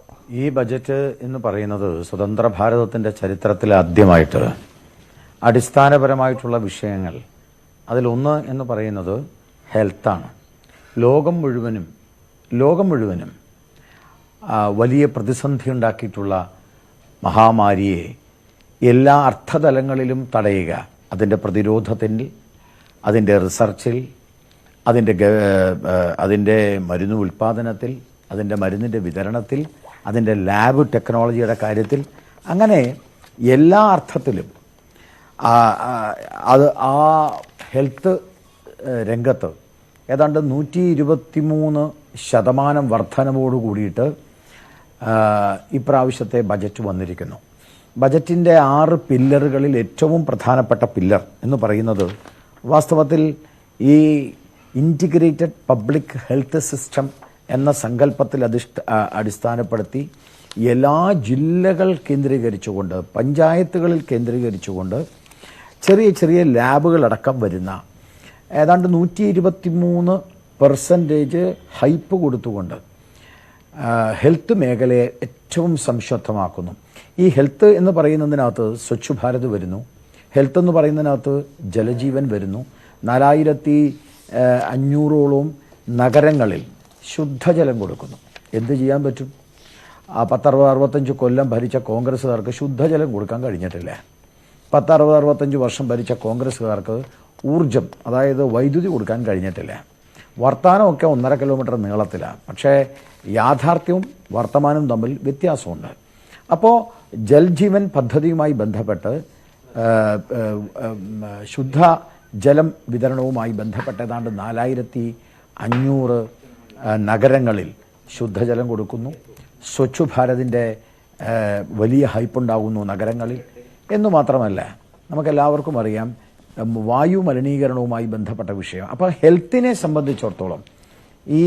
ഈ ബജറ്റ് എന്ന് പറയുന്നത് സ്വതന്ത്ര ഭാരതത്തിന്റെ ചരിത്രത്തിൽ ആദ്യമായിട്ട് അടിസ്ഥാനപരമായിട്ടുള്ള വിഷയങ്ങൾ, അതിലൊന്ന് എന്ന് പറയുന്നത് ഹെൽത്താണ്. ലോകം മുഴുവനും വലിയ പ്രതിസന്ധി ഉണ്ടാക്കിയിട്ടുള്ള മഹാമാരിയെ എല്ലാ അർത്ഥതലങ്ങളിലും തടയുക, അതിൻ്റെ പ്രതിരോധത്തിൽ, അതിൻ്റെ റിസർച്ചിൽ, അതിൻ്റെ മരുന്ന് ഉൽപ്പാദനത്തിൽ, അതിൻ്റെ മരുന്നിൻ്റെ വിതരണത്തിൽ, അതിൻ്റെ ലാബ് ടെക്നോളജിയുടെ കാര്യത്തിൽ, അങ്ങനെ എല്ലാ അർത്ഥത്തിലും ആ ഹെൽത്ത് രംഗത്ത് ഏതാണ്ട് 123% വർധനവോട് കൂടിയിട്ട് ഇപ്രാവശ്യത്തെ ബജറ്റ് വന്നിരിക്കുന്നു. ബജറ്റിൻ്റെ 6 പില്ലറുകളിൽ ഏറ്റവും പ്രധാനപ്പെട്ട പില്ലർ എന്ന് പറയുന്നത് വാസ്തവത്തിൽ ഈ ഇൻറ്റിഗ്രേറ്റഡ് പബ്ലിക് ഹെൽത്ത് സിസ്റ്റം എന്ന സങ്കല്പത്തിൽ അടിസ്ഥാനപ്പെടുത്തി എല്ലാ ജില്ലകൾ കേന്ദ്രീകരിച്ചുകൊണ്ട്, പഞ്ചായത്തുകളിൽ കേന്ദ്രീകരിച്ചുകൊണ്ട് ചെറിയ ചെറിയ ലാബുകളടക്കം വരുന്ന ഏതാണ്ട് 123% ഹൈപ്പ് കൊടുത്തുകൊണ്ട് ഹെൽത്ത് മേഖലയെ ഏറ്റവും സംശുദ്ധമാക്കുന്നു. ഈ ഹെൽത്ത് എന്ന് പറയുന്നതിനകത്ത് സ്വച്ഛ് ഭാരത് വരുന്നു, ഹെൽത്ത് എന്ന് പറയുന്നതിനകത്ത് ജലജീവൻ വരുന്നു. 4500ഓളം നഗരങ്ങളിൽ ശുദ്ധജലം കൊടുക്കുന്നു. എന്ത് ചെയ്യാൻ പറ്റും? 10-65 കൊല്ലം ഭരിച്ച കോൺഗ്രസ്സുകാർക്ക് ശുദ്ധജലം കൊടുക്കാൻ കഴിഞ്ഞിട്ടില്ല. 10-65 വർഷം ഭരിച്ച കോൺഗ്രസ്സുകാർക്ക് ഊർജം, അതായത് വൈദ്യുതി കൊടുക്കാൻ കഴിഞ്ഞിട്ടില്ല. വർത്തമാനമൊക്കെ 1.5 കിലോമീറ്റർ നീളത്തിലാണ്, പക്ഷേ യാഥാർത്ഥ്യവും വർത്തമാനവും തമ്മിൽ വ്യത്യാസമുണ്ട്. അപ്പോൾ ജൽജീവൻ പദ്ധതിയുമായി ബന്ധപ്പെട്ട് ശുദ്ധ ജലം വിതരണവുമായി ബന്ധപ്പെട്ട് ഏതാണ്ട് 4500 നഗരങ്ങളിൽ ശുദ്ധജലം കൊടുക്കുന്നു. സ്വച്ഛ് ഭാരതിൻ്റെ വലിയ ഹൈപ്പുണ്ടാകുന്നു നഗരങ്ങളിൽ. എന്നു മാത്രമല്ല, നമുക്കെല്ലാവർക്കും അറിയാം വായു മലിനീകരണവുമായി ബന്ധപ്പെട്ട വിഷയം. അപ്പോൾ ഹെൽത്തിനെ സംബന്ധിച്ചിടത്തോളം ഈ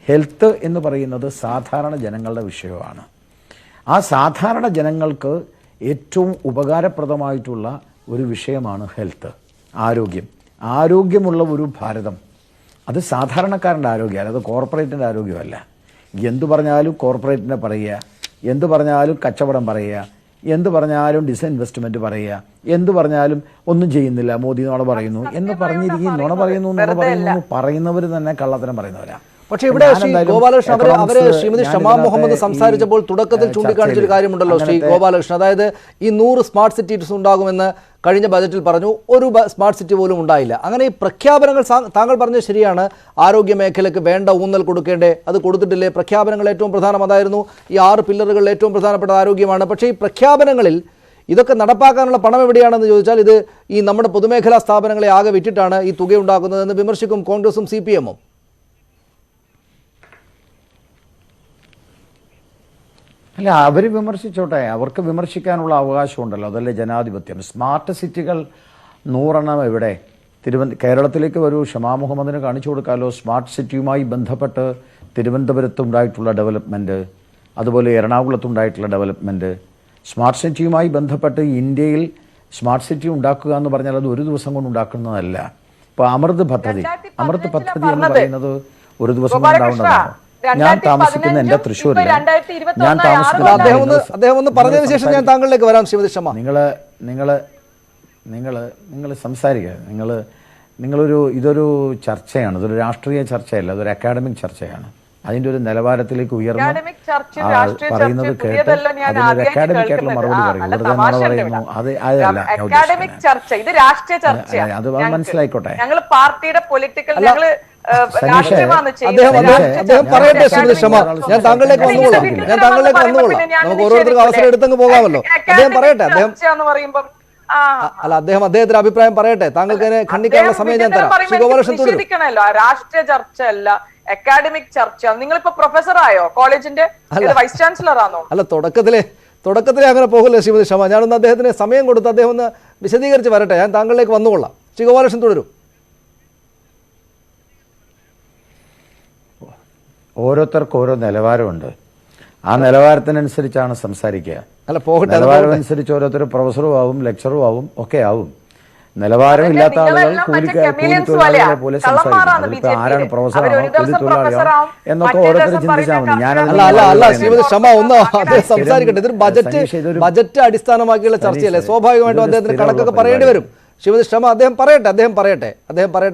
ഹെൽത്ത് എന്ന് പറയുന്നത് സാധാരണ ജനങ്ങളുടെ വിഷയമാണ്. ആ സാധാരണ ജനങ്ങൾക്ക് ഏറ്റവും ഉപകാരപ്രദമായിട്ടുള്ള ഒരു വിഷയമാണ് ഹെൽത്ത്, ആരോഗ്യമുള്ള ഒരു ഭാരതം. അത് സാധാരണക്കാരൻ്റെ ആരോഗ്യമല്ല, അത് കോർപ്പറേറ്റിൻ്റെ ആരോഗ്യമല്ല. എന്തു പറഞ്ഞാലും കോർപ്പറേറ്റിനെ പറയുക, എന്തു പറഞ്ഞാലും കച്ചവടം പറയുക, എന്തു പറഞ്ഞാലും ഡിസ്ഇൻവെസ്റ്റ്മെന്റ് പറയുക, എന്തു പറഞ്ഞാലും ഒന്നും ചെയ്യുന്നില്ല, മോദി നുണ പറയുന്നു എന്ന് പറഞ്ഞിരിക്കും. നുണ പറയുന്നു പറയുന്നവർ തന്നെ കള്ളത്തരം പറയുന്നവരാ. പക്ഷേ ഇവിടെ ശ്രീ ഗോപാലകൃഷ്ണൻ അവര് ശ്രീമതി ഷമാ മുഹമ്മദ് സംസാരിച്ചപ്പോൾ തുടക്കത്തിൽ ചൂണ്ടിക്കാണിച്ചൊരു കാര്യമുണ്ടല്ലോ ശ്രീ ഗോപാലകൃഷ്ണൻ, അതായത് ഈ 100 സ്മാർട്ട് സിറ്റീസ് ഉണ്ടാകുമെന്ന് കഴിഞ്ഞ ബജറ്റിൽ പറഞ്ഞു, ഒരു സ്മാർട്ട് സിറ്റി പോലും ഉണ്ടായില്ല. അങ്ങനെ ഈ പ്രഖ്യാപനങ്ങൾ താങ്കൾ പറഞ്ഞത് ശരിയാണ്, ആരോഗ്യ മേഖലയ്ക്ക് വേണ്ട ഊന്നൽ കൊടുക്കേണ്ടേ, അത് കൊടുത്തിട്ടില്ലേ? പ്രഖ്യാപനങ്ങൾ ഏറ്റവും പ്രധാനം അതായിരുന്നു. ഈ 6 പില്ലറുകളിൽ ഏറ്റവും പ്രധാനപ്പെട്ട ആരോഗ്യമാണ്. പക്ഷേ ഈ പ്രഖ്യാപനങ്ങളിൽ ഇതൊക്കെ നടപ്പാക്കാനുള്ള പണം എവിടെയാണെന്ന് ചോദിച്ചാൽ ഇത് ഈ നമ്മുടെ പൊതുമേഖലാ സ്ഥാപനങ്ങളെ ആകെ വിറ്റിട്ടാണ് ഈ തുക ഉണ്ടാക്കുന്നതെന്ന് വിമർശിക്കും കോൺഗ്രസും CPM-ഉം. അല്ല, അവർ വിമർശിച്ചോട്ടെ, അവർക്ക് വിമർശിക്കാനുള്ള അവകാശമുണ്ടല്ലോ, അതല്ലേ ജനാധിപത്യം. സ്മാർട്ട് സിറ്റികൾ 100 എവിടെ? കേരളത്തിലേക്ക് വരൂ, ഷമാ മുഹമ്മദിന് കാണിച്ചു കൊടുക്കാമല്ലോ. സ്മാർട്ട് സിറ്റിയുമായി ബന്ധപ്പെട്ട് തിരുവനന്തപുരത്തുണ്ടായിട്ടുള്ള ഡെവലപ്മെൻറ്റ്, അതുപോലെ എറണാകുളത്തുണ്ടായിട്ടുള്ള ഡെവലപ്മെൻറ്റ്. സ്മാർട്ട് സിറ്റിയുമായി ബന്ധപ്പെട്ട് ഇന്ത്യയിൽ സ്മാർട്ട് സിറ്റി ഉണ്ടാക്കുക എന്ന് പറഞ്ഞാൽ അത് ഒരു ദിവസം കൊണ്ട് ഉണ്ടാക്കുന്നതല്ല. ഇപ്പോൾ അമൃത് പദ്ധതി എന്ന് പറയുന്നത് ഒരു ദിവസം കൊണ്ട് ഉണ്ടാവുന്നതാണ്. ഞാൻ താമസിക്കുന്ന എൻ്റെ തൃശ്ശൂരിൽ അദ്ദേഹം ഒന്ന് പറഞ്ഞതിന് ശേഷം ഞാൻ താങ്കളിലേക്ക് വരാം. ശ്രീമതി ഷമ, നിങ്ങൾ സംസാരിക്കുക. ഇതൊരു ചർച്ചയാണ്, ഇതൊരു രാഷ്ട്രീയ ചർച്ചയല്ല, ഇതൊരു അക്കാഡമിക് ചർച്ചയാണ്. അതിൻ്റെ ഒരു നിലവാരത്തിലേക്ക് ഉയർന്ന് അക്കാഡമിക് ചർച്ച പറയുന്നത് കേട്ട് അതിനൊരു അക്കാഡമിക് ആയിട്ടുള്ള മറുപടി പറയും. വെറുതെ നുണ പറയുന്നു അതല്ല അക്കാഡമിക് ചർച്ച, ഇത് രാഷ്ട്രീയ ചർച്ചയാണ്. അത് മനസ്സിലായിക്കോട്ടെ. ഞങ്ങൾ പാർട്ടിയുടെ പൊളിറ്റിക്കൽ ഞങ്ങള് അദ്ദേഹം പറയട്ടെ ശ്രീമതി ക്ഷമ, ഞാൻ താങ്കളിലേക്ക് വന്നുകൊള്ളാം, നമുക്ക് ഓരോരുത്തർക്കും അവസരം എടുത്തങ്ങ് പോകാമല്ലോ. അദ്ദേഹം പറയട്ടെ, അദ്ദേഹത്തിന്റെ അഭിപ്രായം പറയട്ടെ. താങ്കൾക്ക് അതിനെ ഖണ്ഡിക്കാനുള്ള സമയം ഞാൻ തരാം. നിഷേധിക്കണല്ലോ, രാഷ്ട്രീയ ചർച്ച അല്ല, അക്കാഡമിക് ചർച്ച. നിങ്ങളിപ്പോ പ്രൊഫസർ ആയോ? കോളേജിന്റെ വൈസ് ചാൻസലർ ആണോ? അല്ല, തുടക്കത്തിലെ അങ്ങനെ പോകില്ല ശ്രീമതി ക്ഷമ. ഞാനൊന്ന് അദ്ദേഹത്തിന് സമയം കൊടുത്ത് അദ്ദേഹം ഒന്ന് വിശദീകരിച്ച് വരട്ടെ. ഞാൻ താങ്കളിലേക്ക് വന്നുകൊള്ളാം. ശ്രീ ഗോപാലകൃഷ്ണൻ തുടരൂ. ഓരോരുത്തർക്കും ഓരോ നിലവാരമുണ്ട്. ആ നിലവാരത്തിനനുസരിച്ചാണ് സംസാരിക്കുക. അല്ല, പോകട്ടെ. നിലവാരം അനുസരിച്ച് ഓരോരുത്തർ പ്രൊഫസറും ആവും, ലെക്ചറും ആവും, ഒക്കെ ആവും. നിലവാരം ഇല്ലാത്ത ആളുകൾ കൂലിത്തൊഴിലാളികളെ പോലെ സംസാരിക്കും. ആരാണ് പ്രൊഫസറാണോ കൂലിത്തൊഴിലാളിയാണോ എന്നൊക്കെ ഓരോരുത്തർ ചിന്തിച്ചാൽ മതി. അല്ല ശ്രീമതി ക്ഷമ ഒന്ന് അദ്ദേഹം സംസാരിക്കട്ടെ. ഇതൊരു ബജറ്റ് അടിസ്ഥാനമാക്കിയുള്ള ചർച്ചയല്ലേ, സ്വാഭാവികമായിട്ടും അദ്ദേഹത്തിന് കണക്കൊക്കെ പറയേണ്ടി വരും. ശ്രീമതി ക്ഷമ അദ്ദേഹം പറയട്ടെ.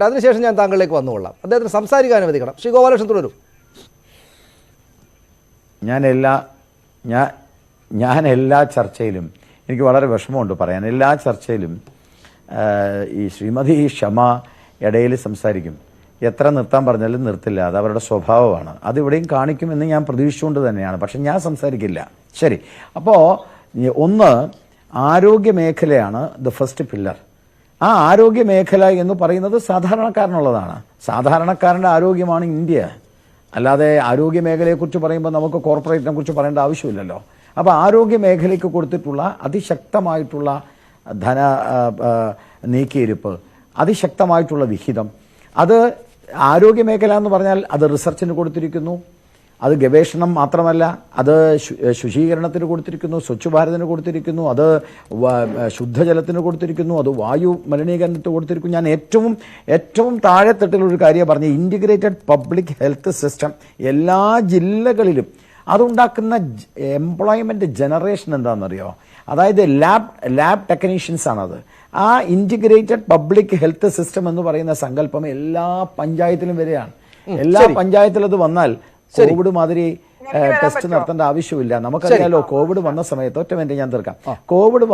അതിനുശേഷം ഞാൻ താങ്കളിലേക്ക് വന്നുകൊള്ളാം. അദ്ദേഹത്തിന് സംസാരിക്കാൻ അനുവദിക്കണം. ശ്രീ ഗോപാലകൃഷ്ണൻ തുടരും. ഞാൻ എല്ലാ ചർച്ചയിലും എനിക്ക് വളരെ വിഷമമുണ്ട് പറയാൻ. എല്ലാ ചർച്ചയിലും ഈ ശ്രീമതി ക്ഷമ ഇടയിൽ സംസാരിക്കും. എത്ര നിർത്താൻ പറഞ്ഞാലും നിർത്തില്ല. അത് അവരുടെ സ്വഭാവമാണ്. അതിവിടെയും കാണിക്കുമെന്ന് ഞാൻ പ്രതീക്ഷിച്ചുകൊണ്ട് തന്നെയാണ്. പക്ഷെ ഞാൻ സംസാരിക്കില്ല. ശരി. അപ്പോൾ ഒന്ന്, ആരോഗ്യ മേഖലയാണ് ദ ഫസ്റ്റ് പില്ലർ. ആ ആരോഗ്യ മേഖല എന്ന് പറയുന്നത് സാധാരണക്കാരനുള്ളതാണ്. സാധാരണക്കാരൻ്റെ ആരോഗ്യമാണ് ഇന്ത്യ. അല്ലാതെ ആരോഗ്യ മേഖലയെക്കുറിച്ച് പറയുമ്പോൾ നമുക്ക് കോർപ്പറേറ്റിനെ കുറിച്ച് പറയേണ്ട ആവശ്യമില്ലല്ലോ. അപ്പോൾ ആരോഗ്യ മേഖലയ്ക്ക് കൊടുത്തിട്ടുള്ള അതിശക്തമായിട്ടുള്ള ധന നീക്കിയിരിപ്പ്, അതിശക്തമായിട്ടുള്ള വിഹിതം, അത് ആരോഗ്യ മേഖല എന്ന് പറഞ്ഞാൽ അത് റിസർച്ചിന് കൊടുത്തിരിക്കുന്നു, അത് ഗവേഷണം മാത്രമല്ല, അത് ശുചീകരണത്തിന് കൊടുത്തിരിക്കുന്നു, സ്വച്ഛ് ഭാരതിന് കൊടുത്തിരിക്കുന്നു, അത് ശുദ്ധജലത്തിന് കൊടുത്തിരിക്കുന്നു, അത് വായു മലിനീകരണത്തിന് കൊടുത്തിരിക്കുന്നു. ഞാൻ ഏറ്റവും താഴെത്തട്ടിലൊരു കാര്യം പറഞ്ഞ ഇൻറ്റിഗ്രേറ്റഡ് പബ്ലിക് ഹെൽത്ത് സിസ്റ്റം എല്ലാ ജില്ലകളിലും അതുണ്ടാക്കുന്ന എംപ്ലോയ്മെൻറ്റ് ജനറേഷൻ എന്താണെന്നറിയോ? അതായത് ലാബ് ടെക്നീഷ്യൻസ് ആണത്. ആ ഇൻറ്റിഗ്രേറ്റഡ് പബ്ലിക് ഹെൽത്ത് സിസ്റ്റം എന്ന് പറയുന്ന സങ്കല്പം എല്ലാ പഞ്ചായത്തിലും വരികയാണ്. എല്ലാ പഞ്ചായത്തിലും അത് വന്നാൽ കോവിഡ് മാതിരി ടെസ്റ്റ് നടത്തേണ്ട ആവശ്യമില്ല. നമുക്കറിയാലോ, കോവിഡ് വന്ന സമയത്ത് ഒറ്റ മിനിറ്റ് ഞാൻ തീർക്കാം. കോവിഡ്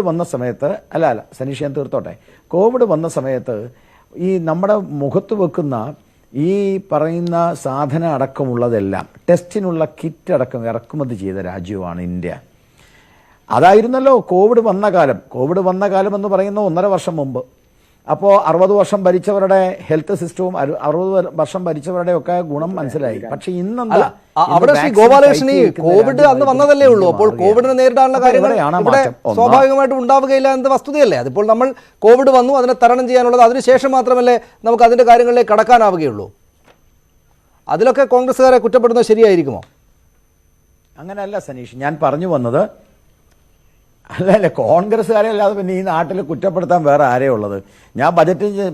വന്ന സമയത്ത് അല്ല സനീഷ് ഞാൻ തീർത്തോട്ടെ. കോവിഡ് വന്ന സമയത്ത് ഈ നമ്മുടെ മുഖത്ത് വെക്കുന്ന ഈ പറയുന്ന സാധനം അടക്കമുള്ളതെല്ലാം ടെസ്റ്റിനുള്ള കിറ്റ് അടക്കം ഇറക്കുമതി ചെയ്ത രാജ്യമാണ് ഇന്ത്യ. അതായിരുന്നല്ലോ കോവിഡ് വന്ന കാലം എന്ന് പറയുന്ന 1.5 വർഷം മുമ്പ്. അപ്പോൾ 60 വർഷം ഭരിച്ചവരുടെ ഹെൽത്ത് സിസ്റ്റവും 60 വർഷം ഭരിച്ചവരുടെ ഒക്കെ ഗുണം മനസ്സിലായി. പക്ഷെ ഇന്നെന്താ അവിടെ ശ്രീ ഗോപാലകൃഷ്ണൻ, കോവിഡ് അന്ന് വന്നതല്ലേ ഉള്ളൂ. അപ്പോൾ കോവിഡിനെ നേരിടാനുള്ള കാര്യങ്ങൾ ഇവിടെ സ്വാഭാവികമായിട്ടും ഉണ്ടാവുകയില്ല എന്ന വസ്തുതയല്ലേ. അതിപ്പോൾ നമ്മൾ കോവിഡ് വന്നു, അതിനെ തരണം ചെയ്യാനുള്ളത് അതിനുശേഷം മാത്രമല്ലേ നമുക്ക് അതിന്റെ കാര്യങ്ങളിലേക്ക് കടക്കാനാവുകയുള്ളൂ. അതിലൊക്കെ കോൺഗ്രസ്സുകാരെ കുറ്റപ്പെടുന്നത് ശരിയായിരിക്കുമോ? അങ്ങനെയല്ല സനീഷ്, ഞാൻ പറഞ്ഞു വന്നത് അല്ല കോൺഗ്രസ്സുകാരെ അല്ലാതെ പിന്നെ ഈ നാട്ടിൽ കുറ്റപ്പെടുത്താൻ വേറെ ആരെയും ഉള്ളത്? ഞാൻ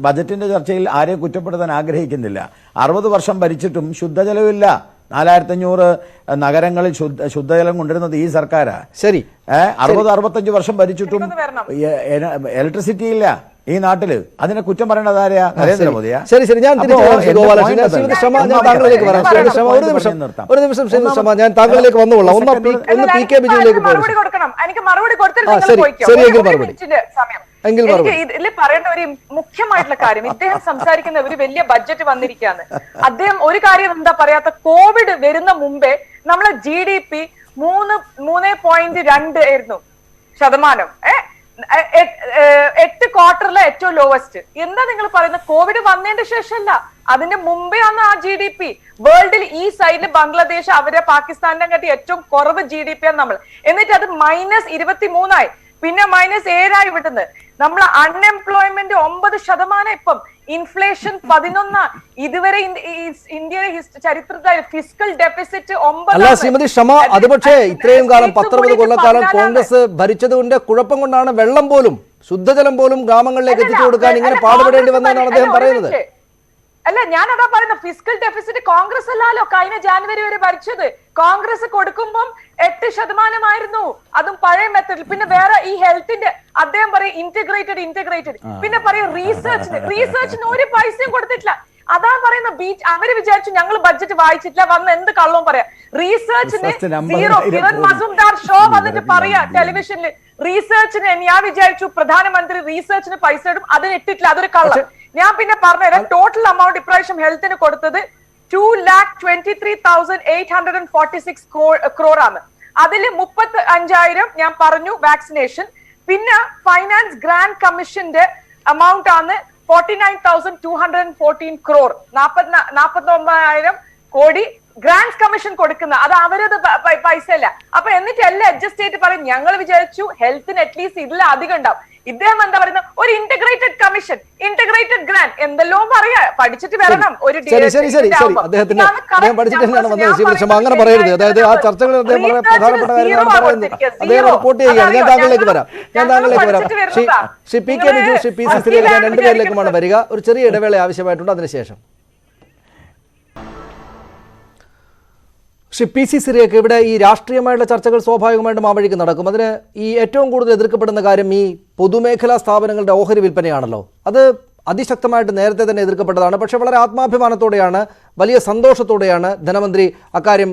ബജറ്റിന്റെ ചർച്ചയിൽ ആരെയും കുറ്റപ്പെടുത്താൻ ആഗ്രഹിക്കുന്നില്ല. 60 വർഷം ഭരിച്ചിട്ടും ശുദ്ധജലമില്ല. 4500 നഗരങ്ങളിൽ ശുദ്ധജലം കൊണ്ടിരുന്നത് ഈ സർക്കാരാ. ശരി. 60-65 വർഷം ഭരിച്ചിട്ടും ഇലക്ട്രിസിറ്റി ഇല്ല ഈ നാട്ടില്. അതിനെ കുറ്റം പറയേണ്ടത് ആരെയാ? നരേന്ദ്രമോദിയാ. ശരി, ഞാൻ താങ്കളിലേക്ക് വന്നുകൊള്ളാം. ഒന്ന് പി കെ ബിജുവിലേക്ക് ഇതിൽ പറയേണ്ട ഒരു മുഖ്യമായിട്ടുള്ള കാര്യം, ഇദ്ദേഹം സംസാരിക്കുന്ന ഒരു വലിയ ബഡ്ജറ്റ് വന്നിരിക്കുകയാണ്. അദ്ദേഹം ഒരു കാര്യം എന്താ പറയാത്ത, കോവിഡ് വരുന്ന മുമ്പേ നമ്മളെ GDP 3.2 ആയിരുന്നു ശതമാനം. 8 ക്വാർട്ടറിലെ ഏറ്റവും ലോവസ്റ്റ്. എന്താ നിങ്ങൾ പറയുന്നത്? കോവിഡ് വന്നതിന്റെ ശേഷമല്ല, അതിന്റെ മുമ്പേ ആണ് ആ GDP. വേൾഡിൽ ഈ സൈഡിൽ ബംഗ്ലാദേശ് അവരെ പാകിസ്ഥാനിനെ കാട്ടി ഏറ്റവും കുറവ് GDP ആണ് നമ്മൾ. എന്നിട്ട് അത് -23 പിന്നെ -7 വിടുന്നത്. നമ്മൾ അൺഎംപ്ലോയ്മെന്റ് 9%. ഇപ്പം ഇൻഫ്ലേഷൻ 11. ഇതുവരെ ഇന്ത്യയുടെ ചരിത്രത്തിൽ ഫിസ്ക്കൽ ഡെഫിസിറ്റ് 9. അല്ല ശ്രീമതി ക്ഷമ, അത് പക്ഷേ ഇത്രയും കാലം 19 കൊല്ലക്കാലം കോൺഗ്രസ് ഭരിച്ചതുകൊണ്ട് കുഴപ്പം കൊണ്ടാണ് വെള്ളം പോലും ശുദ്ധജലം പോലും ഗ്രാമങ്ങളിലേക്ക് എത്തിച്ചു കൊടുക്കാൻ ഇങ്ങനെ പാടുപെടേണ്ടി വന്നതെന്നാണ് അദ്ദേഹം പറയുന്നത്. അല്ല, ഞാൻ അതാ പറയുന്നത്, ഫിസ്ക്കൽ ഡെഫിസിറ്റ് കോൺഗ്രസ് അല്ലല്ലോ കഴിഞ്ഞ ജാനുവരി വരെ ഭരിച്ചത്. കോൺഗ്രസ് കൊടുക്കുമ്പം 8% അതും പഴയ മെത്തഡിൽ. പിന്നെ വേറെ ഈ ഹെൽത്തിന്റെ അദ്ദേഹം പറയും ഇന്റഗ്രേറ്റഡ്. പിന്നെ പറയും റീസെർച്ചിന് ഒരു പൈസയും കൊടുത്തിട്ടില്ല. അതാ പറയുന്ന അവര് വിചാരിച്ചു ഞങ്ങൾ ബഡ്ജറ്റ് വായിച്ചിട്ടില്ല, വന്ന് എന്ത് കള്ളവും പറയാം. റീസേർച്ചിന് സീറോ. കിരൺ മസൂംദാർ ഷോ വന്നിട്ട് പറയാ ടെലിവിഷനിൽ റീസേർച്ചിന്. ഞാൻ വിചാരിച്ചു പ്രധാനമന്ത്രി റീസേർച്ചിന് പൈസ ഇടും, അതിന് ഇട്ടിട്ടില്ല, അതൊരു കള്ളം. ഞാൻ പിന്നെ പറഞ്ഞുതരാം. ടോട്ടൽ എമൗണ്ട് ഇപ്രാവശ്യം ഹെൽത്തിന് കൊടുത്തത് 2,23,846 crore ആണ്. അതിൽ 35,000 ഞാൻ പറഞ്ഞു വാക്സിനേഷൻ. പിന്നെ ഫൈനാൻസ് ഗ്രാൻഡ് കമ്മീഷന്റെ എമൗണ്ട് ആണ് 49,214 crore. 49,000 കോടി ഗ്രാൻഡ് കമ്മീഷൻ കൊടുക്കുന്ന, അത് അവരത് പൈസ അല്ല. അപ്പൊ എന്നിട്ട് എല്ലാം അഡ്ജസ്റ്റ് ചെയ്തിട്ട് പറയും ഞങ്ങൾ വിചാരിച്ചു ഹെൽത്തിന് അറ്റ്ലീസ്റ്റ് ഇതിൽ അധികം ഉണ്ടാവും. ഇദ്ദേഹം എന്താ പറയുന്നത്, ഒരു ഇന്റഗ്രേറ്റഡ് കമ്മീഷൻ, ഇന്റഗ്രേറ്റഡ് ഗ്രാൻഡ്, എന്തെല്ലോ പറയാ. പഠിച്ചിട്ട് വരണം. ഒരു അങ്ങനെ പറയരുത്. അതായത് ആ ചർച്ചകളിൽ അദ്ദേഹം പ്രധാനപ്പെട്ട കാര്യമാണ് പറയുന്നത്. അദ്ദേഹം റിപ്പോർട്ട് ചെയ്യുകയാണ്. ഞാൻ താങ്കളിലേക്ക് വരാം. Shri P K Biju, Shri P C സിറിയക, ഞാൻ രണ്ടുപേരിലേക്കുമാണ് വരിക. ഒരു ചെറിയ ഇടവേള ആവശ്യമായിട്ടുണ്ട്. അതിനുശേഷം ശ്രീ പി സി സിറിയക, ഇവിടെ ഈ രാഷ്ട്രീയമായിട്ടുള്ള ചർച്ചകൾ സ്വാഭാവികമായിട്ടും ആ വഴിക്ക് നടക്കും. അതിന് ഈ ഏറ്റവും കൂടുതൽ എതിർക്കപ്പെടുന്ന കാര്യം ഈ പൊതുമേഖലാ സ്ഥാപനങ്ങളുടെ ഓഹരി വിൽപ്പനയാണല്ലോ. അത് അതിശക്തമായിട്ട് നേരത്തെ തന്നെ എതിർക്കപ്പെട്ടതാണ്. പക്ഷേ വളരെ ആത്മാഭിമാനത്തോടെയാണ്, വലിയ സന്തോഷത്തോടെയാണ് ധനമന്ത്രി അക്കാര്യം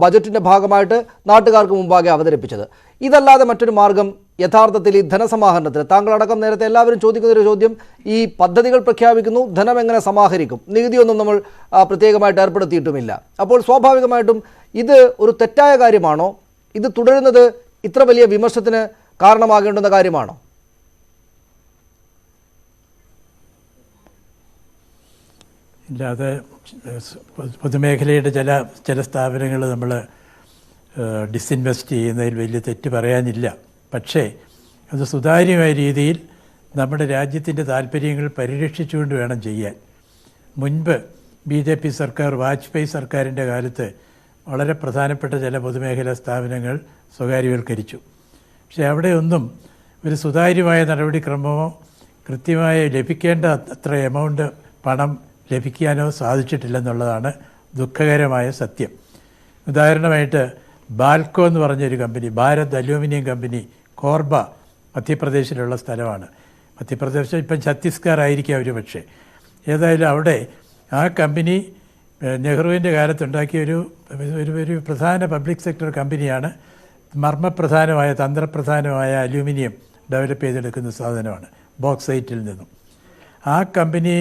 ബജറ്റിൻ്റെ ഭാഗമായിട്ട് നാട്ടുകാർക്ക് മുമ്പാകെ അവതരിപ്പിച്ചത്. ഇതല്ലാതെ മറ്റൊരു മാർഗം യഥാർത്ഥത്തിൽ ഈ ധനസമാഹരണത്തിന്, താങ്കളടക്കം നേരത്തെ എല്ലാവരും ചോദിക്കുന്നൊരു ചോദ്യം, ഈ പദ്ധതികൾ പ്രഖ്യാപിക്കുന്നു, ധനം എങ്ങനെ സമാഹരിക്കും? നികുതിയൊന്നും നമ്മൾ പ്രത്യേകമായിട്ട് ഏർപ്പെടുത്തിയിട്ടുമില്ല. അപ്പോൾ സ്വാഭാവികമായിട്ടും ഇത് ഒരു തെറ്റായ കാര്യമാണോ? ഇത് തുടരുന്നത് ഇത്ര വലിയ വിമർശനത്തിന് കാരണമാകേണ്ടുന്ന കാര്യമാണോ? ഇല്ല, അത് പൊതുമേഖലയുടെ ചില സ്ഥാപനങ്ങൾ നമ്മൾ ഡിസ്ഇൻവെസ്റ്റ് ചെയ്യുന്നതിൽ വലിയ തെറ്റ് പറയാനില്ല. പക്ഷേ അത് സുതാര്യമായ രീതിയിൽ നമ്മുടെ രാജ്യത്തിൻ്റെ താല്പര്യങ്ങൾ പരിരക്ഷിച്ചുകൊണ്ട് വേണം ചെയ്യാൻ. മുൻപ് BJP സർക്കാർ, വാജ്പേയി സർക്കാരിൻ്റെ കാലത്ത് വളരെ പ്രധാനപ്പെട്ട ചില പൊതുമേഖലാ സ്ഥാപനങ്ങൾ സ്വകാര്യവൽക്കരിച്ചു. പക്ഷേ അവിടെയൊന്നും ഒരു സുതാര്യമായ നടപടിക്രമമോ കൃത്യമായി ലഭിക്കേണ്ട അത്ര എമൗണ്ട് പണം ലഭിക്കാനോ സാധിച്ചിട്ടില്ലെന്നുള്ളതാണ് ദുഃഖകരമായ സത്യം. ഉദാഹരണമായിട്ട് ബാൽക്കോ എന്ന് പറഞ്ഞൊരു company, Bharat aluminium company, Korba, മധ്യപ്രദേശിലുള്ള സ്ഥലമാണ്. മധ്യപ്രദേശ് ഇപ്പം ഛത്തീസ്ഗഡ് ആയിരിക്കാം ഒരു പക്ഷേ. ഏതായാലും അവിടെ ആ കമ്പനി നെഹ്റുവിൻ്റെ കാലത്തുണ്ടാക്കിയ ഒരു പ്രധാന പബ്ലിക് സെക്ടർ കമ്പനിയാണ്. മർമ്മപ്രധാനമായ, തന്ത്രപ്രധാനമായ അലൂമിനിയം ഡെവലപ്പ് ചെയ്തെടുക്കുന്ന സാധനമാണ് ബോക്സൈറ്റിൽ നിന്നും. ആ കമ്പനി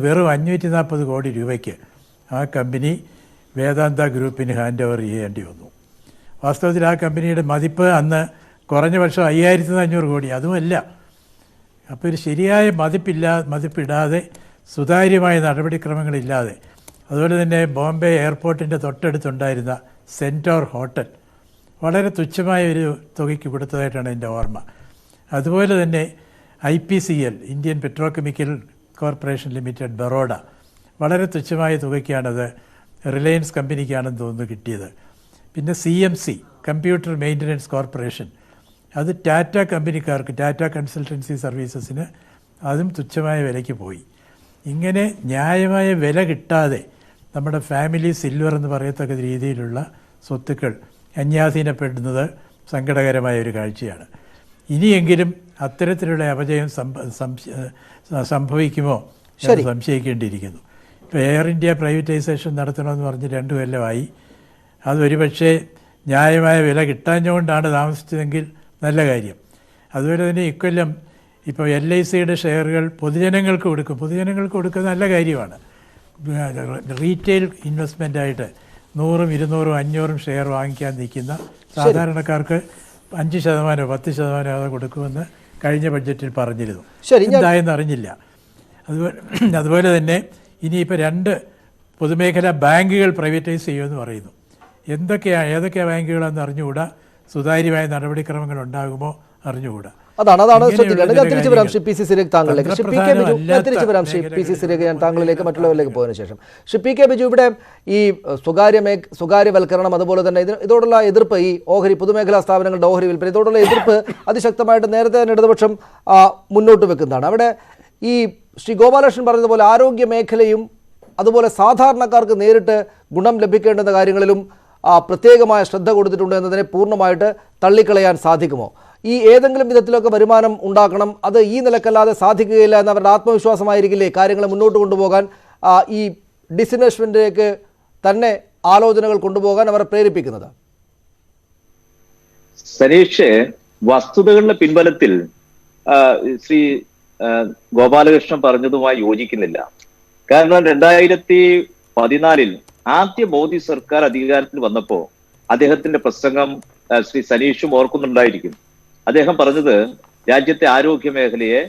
വെറും 540 കോടി രൂപയ്ക്ക് ആ കമ്പനി വേദാന്ത ഗ്രൂപ്പിന് ഹാൻഡ് ഓവർ ചെയ്യേണ്ടി വന്നു. വാസ്തവത്തിൽ ആ കമ്പനിയുടെ മതിപ്പ് കുറഞ്ഞ പക്ഷം 5,500 കോടി, അതുമല്ല. അപ്പോൾ ഒരു ശരിയായ മതിപ്പിടാതെ, സുതാര്യമായ നടപടിക്രമങ്ങളില്ലാതെ, അതുപോലെ തന്നെ ബോംബെ എയർപോർട്ടിൻ്റെ തൊട്ടടുത്തുണ്ടായിരുന്ന സെൻറ്റോർ ഹോട്ടൽ വളരെ തുച്ഛമായ ഒരു തുകയ്ക്ക് കൊടുത്തതായിട്ടാണ് എൻ്റെ ഓർമ്മ. അതുപോലെ തന്നെ IPCL, Indian petro chemical corporation limited, Baroda, വളരെ തുച്ഛമായ തുകയ്ക്കാണത് റിലയൻസ് കമ്പനിക്കാണെന്ന് തോന്നുന്നു കിട്ടിയത്. പിന്നെ CMC, കമ്പ്യൂട്ടർ മെയിൻ്റനൻസ് കോർപ്പറേഷൻ, അത് ടാറ്റ കമ്പനിക്കാർക്ക്, ടാറ്റ കൺസൾട്ടൻസി സർവീസസിന് അതും തുച്ഛമായ വിലയ്ക്ക് പോയി. ഇങ്ങനെ ന്യായമായ വില കിട്ടാതെ നമ്മുടെ ഫാമിലി സിൽവർ എന്ന് പറയത്തക്ക രീതിയിലുള്ള സ്വത്തുക്കൾ അന്യാധീനപ്പെടുന്നത് സങ്കടകരമായ ഒരു കാഴ്ചയാണ്. ഇനിയെങ്കിലും അത്തരത്തിലുള്ള അപജയം സംഭവിക്കുമോ എന്ന് സംശയിക്കേണ്ടിയിരിക്കുന്നു. ഇപ്പോൾ എയർ ഇന്ത്യ പ്രൈവറ്റൈസേഷൻ നടത്തണമെന്ന് പറഞ്ഞ് 2 കൊല്ലമായി. അതൊരു പക്ഷേ ന്യായമായ വില കിട്ടാഞ്ഞുകൊണ്ടാണ് താമസിച്ചതെങ്കിൽ നല്ല കാര്യം. അതുപോലെ തന്നെ ഇക്കൊല്ലം ഇപ്പോൾ LICയുടെ ഷെയറുകൾ പൊതുജനങ്ങൾക്ക് കൊടുക്കും. പൊതുജനങ്ങൾക്ക് കൊടുക്കുന്നത് നല്ല കാര്യമാണ്. റീറ്റെയിൽ ഇൻവെസ്റ്റ്മെൻറ്റായിട്ട് 100, 200, 500 ഷെയർ വാങ്ങിക്കാൻ നിൽക്കുന്ന സാധാരണക്കാർക്ക് 5%, 10% കൊടുക്കുമെന്ന് കഴിഞ്ഞ ബഡ്ജറ്റിൽ പറഞ്ഞിരുന്നു. എന്തായെന്ന് അറിഞ്ഞില്ല. അതുപോലെ തന്നെ ഇനിയിപ്പോൾ 2 പൊതുമേഖലാ ബാങ്കുകൾ പ്രൈവറ്റൈസ് ചെയ്യുമെന്ന് പറയുന്നു. ഏതൊക്കെ ബാങ്കുകളാണെന്ന് അറിഞ്ഞുകൂടാ. സുതാര്യമായ നടപടിക്രമങ്ങൾ ഉണ്ടാകുമോ അറിഞ്ഞുകൂടാ. അതാണ് ശ്രദ്ധിക്കേണ്ടത്. ഞാൻ തിരിച്ചു വരാം ശ്രീ പി സി സിറിയക താങ്കളിലേക്ക്. ശ്രീ പി കെ ബിജു, ഞാൻ തിരിച്ചു വരാം ശ്രീ പി സി സിറിയക, ഞാൻ താങ്കളിലേക്ക് മറ്റുള്ളവരിലേക്ക് പോയതിനു ശേഷം. ശ്രീ പി കെ ബിജു, ഇവിടെ ഈ സ്വകാര്യവൽക്കരണം, അതുപോലെ തന്നെ ഇതോടുള്ള എതിർപ്പ്, ഈ പൊതുമേഖലാ സ്ഥാപനങ്ങളുടെ ഓഹരി വിൽപ്പന, ഇതോടുള്ള എതിർപ്പ് അതിശക്തമായിട്ട് നേരത്തെ തന്നെ ഇടതുപക്ഷം മുന്നോട്ട് വെക്കുന്നതാണ്. അവിടെ ഈ ശ്രീ ഗോപാലകൃഷ്ണൻ പറഞ്ഞതുപോലെ ആരോഗ്യ മേഖലയും അതുപോലെ സാധാരണക്കാർക്ക് നേരിട്ട് ഗുണം ലഭിക്കേണ്ടുന്ന കാര്യങ്ങളിലും പ്രത്യേകമായ ശ്രദ്ധ കൊടുത്തിട്ടുണ്ട് എന്നതിനെ പൂർണ്ണമായിട്ട് തള്ളിക്കളയാൻ സാധിക്കുമോ? ഈ ഏതെങ്കിലും വിധത്തിലൊക്കെ വരുമാനം ഉണ്ടാക്കണം, അത് ഈ നിലക്കല്ലാതെ സാധിക്കുകയില്ല എന്നവരുടെ ആത്മവിശ്വാസമായിരിക്കില്ലേ കാര്യങ്ങളെ മുന്നോട്ട് കൊണ്ടുപോകാൻ, ഈ ഡിസിൻവെസ്റ്റ്മെൻറ്റിലേക്ക് തന്നെ ആലോചനകൾ കൊണ്ടുപോകാൻ അവരെ പ്രേരിപ്പിക്കുന്നത്? സനീഷ്, വസ്തുതകളുടെ പിൻബലത്തിൽ ശ്രീ ഗോപാലകൃഷ്ണൻ പറഞ്ഞതുമായി യോജിക്കുന്നില്ല. കാരണം 2014 ആദ്യ മോദി സർക്കാർ അധികാരത്തിൽ വന്നപ്പോ അദ്ദേഹത്തിന്റെ പ്രസംഗം ശ്രീ സനീഷും ഓർക്കുന്നുണ്ടായിരിക്കും. അദ്ദേഹം പറഞ്ഞത് രാജ്യത്തെ ആരോഗ്യ മേഖലയെ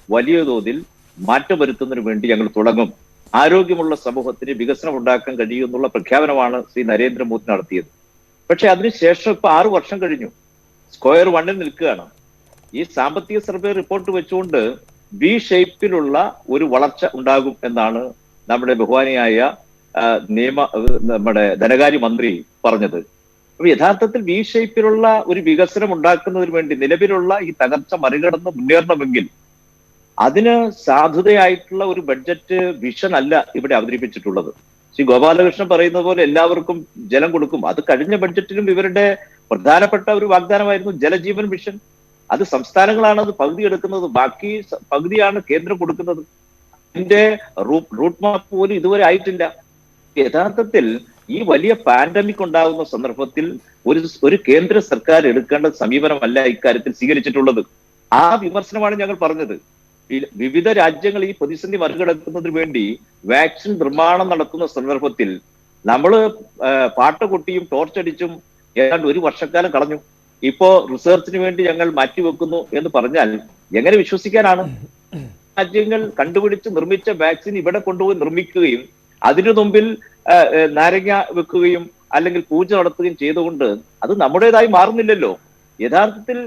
വലിയ തോതിൽ മാറ്റം വരുത്തുന്നതിന് വേണ്ടി ഞങ്ങൾ തുടങ്ങും, ആരോഗ്യമുള്ള സമൂഹത്തിന് വികസനം ഉണ്ടാക്കാൻ കഴിയുമെന്നുള്ള പ്രഖ്യാപനമാണ് ശ്രീ നരേന്ദ്രമോദി നടത്തിയത്. പക്ഷെ അതിനുശേഷം ഇപ്പൊ 6 വർഷം കഴിഞ്ഞു, സ്ക്വയർ 1-ൽ നിൽക്കുകയാണ്. ഈ സാമ്പത്തിക സർവേ റിപ്പോർട്ട് വെച്ചുകൊണ്ട് വി ഷേപ്പിലുള്ള ഒരു വളർച്ച ഉണ്ടാകും എന്നാണ് നമ്മുടെ ബഹുമാനിയായ നമ്മുടെ ധനകാര്യമന്ത്രി പറഞ്ഞത്. അപ്പൊ യഥാർത്ഥത്തിൽ വി ഷേപ്പിലുള്ള ഒരു വികസനം ഉണ്ടാക്കുന്നതിന് വേണ്ടി നിലവിലുള്ള ഈ തകർച്ച മറികടന്ന് മുന്നേറണമെങ്കിൽ അതിന് സാധുതയായിട്ടുള്ള ഒരു ബഡ്ജറ്റ് വിഷൻ അല്ല ഇവിടെ അവതരിപ്പിച്ചിട്ടുള്ളത്. ശ്രീ ഗോപാലകൃഷ്ണൻ പറയുന്നത് പോലെ എല്ലാവർക്കും ജലം കൊടുക്കും. അത് കഴിഞ്ഞ ബഡ്ജറ്റിലും ഇവരുടെ പ്രധാനപ്പെട്ട ഒരു വാഗ്ദാനമായിരുന്നു ജലജീവൻ മിഷൻ. അത് സംസ്ഥാനങ്ങളാണ് അത് പകുതി എടുക്കുന്നത്, ബാക്കി പകുതിയാണ് കേന്ദ്രം കൊടുക്കുന്നത്. അതിന്റെ റൂട്ട് മാപ്പ് പോലും ഇതുവരെ ആയിട്ടില്ല. യഥാർത്ഥത്തിൽ ഈ വലിയ പാൻഡമിക് ഉണ്ടാകുന്ന സന്ദർഭത്തിൽ ഒരു കേന്ദ്ര സർക്കാർ എടുക്കേണ്ട സമീപനമല്ല ഇക്കാര്യത്തിൽ സ്വീകരിച്ചിട്ടുള്ളത്. ആ വിമർശനമാണ് ഞങ്ങൾ പറഞ്ഞത്. വിവിധ രാജ്യങ്ങൾ ഈ പ്രതിസന്ധി മറികടക്കുന്നതിന് വേണ്ടി വാക്സിൻ നിർമ്മാണം നടത്തുന്ന സന്ദർഭത്തിൽ നമ്മൾ പാട്ടകൊട്ടിയും ടോർച്ചടിച്ചും ഏതാണ്ട് 1 വർഷക്കാലം കളഞ്ഞു. ഇപ്പോ റിസർച്ചിന് വേണ്ടി ഞങ്ങൾ മാറ്റിവെക്കുന്നു എന്ന് പറഞ്ഞാൽ എങ്ങനെ വിശ്വസിക്കാനാണ്? രാജ്യങ്ങൾ കണ്ടുപിടിച്ച് നിർമ്മിച്ച വാക്സിൻ ഇവിടെ കൊണ്ടുപോയി നിർമ്മിക്കുകയും അതിനു മുമ്പിൽ നാരങ്ങ വെക്കുകയും അല്ലെങ്കിൽ പൂജ നടത്തുകയും ചെയ്തുകൊണ്ട് അത് നമ്മുടേതായി മാറുന്നില്ലല്ലോ. യഥാർത്ഥത്തിൽ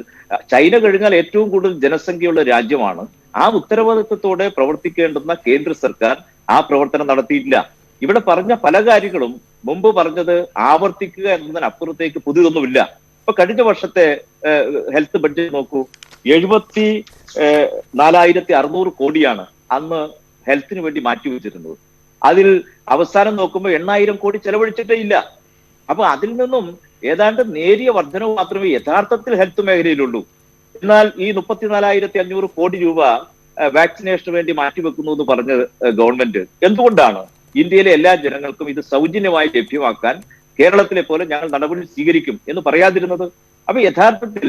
ചൈന കഴിഞ്ഞാൽ ഏറ്റവും കൂടുതൽ ജനസംഖ്യയുള്ള രാജ്യമാണ്. ആ ഉത്തരവാദിത്വത്തോടെ പ്രവർത്തിക്കേണ്ടുന്ന കേന്ദ്ര സർക്കാർ ആ പ്രവർത്തനം നടത്തിയില്ല. ഇവിടെ പറഞ്ഞ പല കാര്യങ്ങളും മുമ്പ് പറഞ്ഞത് ആവർത്തിക്കുക എന്നതിനപ്പുറത്തേക്ക് പുതിയതൊന്നുമില്ല. ഇപ്പൊ കഴിഞ്ഞ വർഷത്തെ ഹെൽത്ത് ബഡ്ജറ്റ് നോക്കൂ, 74,600 കോടിയാണ് അന്ന് ഹെൽത്തിന് വേണ്ടി മാറ്റിവെച്ചിരുന്നത്. അതിൽ അവസാനം നോക്കുമ്പോൾ 8,000 കോടി ചെലവഴിച്ചിട്ടേ ഇല്ല. അപ്പൊ അതിൽ നിന്നും ഏതാണ്ട് നേരിയ വർധനവ് മാത്രമേ യഥാർത്ഥത്തിൽ ഹെൽത്ത് മേഖലയിലുള്ളൂ. എന്നാൽ ഈ 34,500 കോടി രൂപ വാക്സിനേഷന് വേണ്ടി മാറ്റിവെക്കുന്നു എന്ന് പറഞ്ഞ ഗവൺമെന്റ് എന്തുകൊണ്ടാണ് ഇന്ത്യയിലെ എല്ലാ ജനങ്ങൾക്കും ഇത് സൗജന്യമായി ലഭ്യമാക്കാൻ കേരളത്തിലെ പോലെ ഞങ്ങൾ നടപടി സ്വീകരിക്കും എന്ന് പറയാതിരുന്നത്? അപ്പൊ യഥാർത്ഥത്തിൽ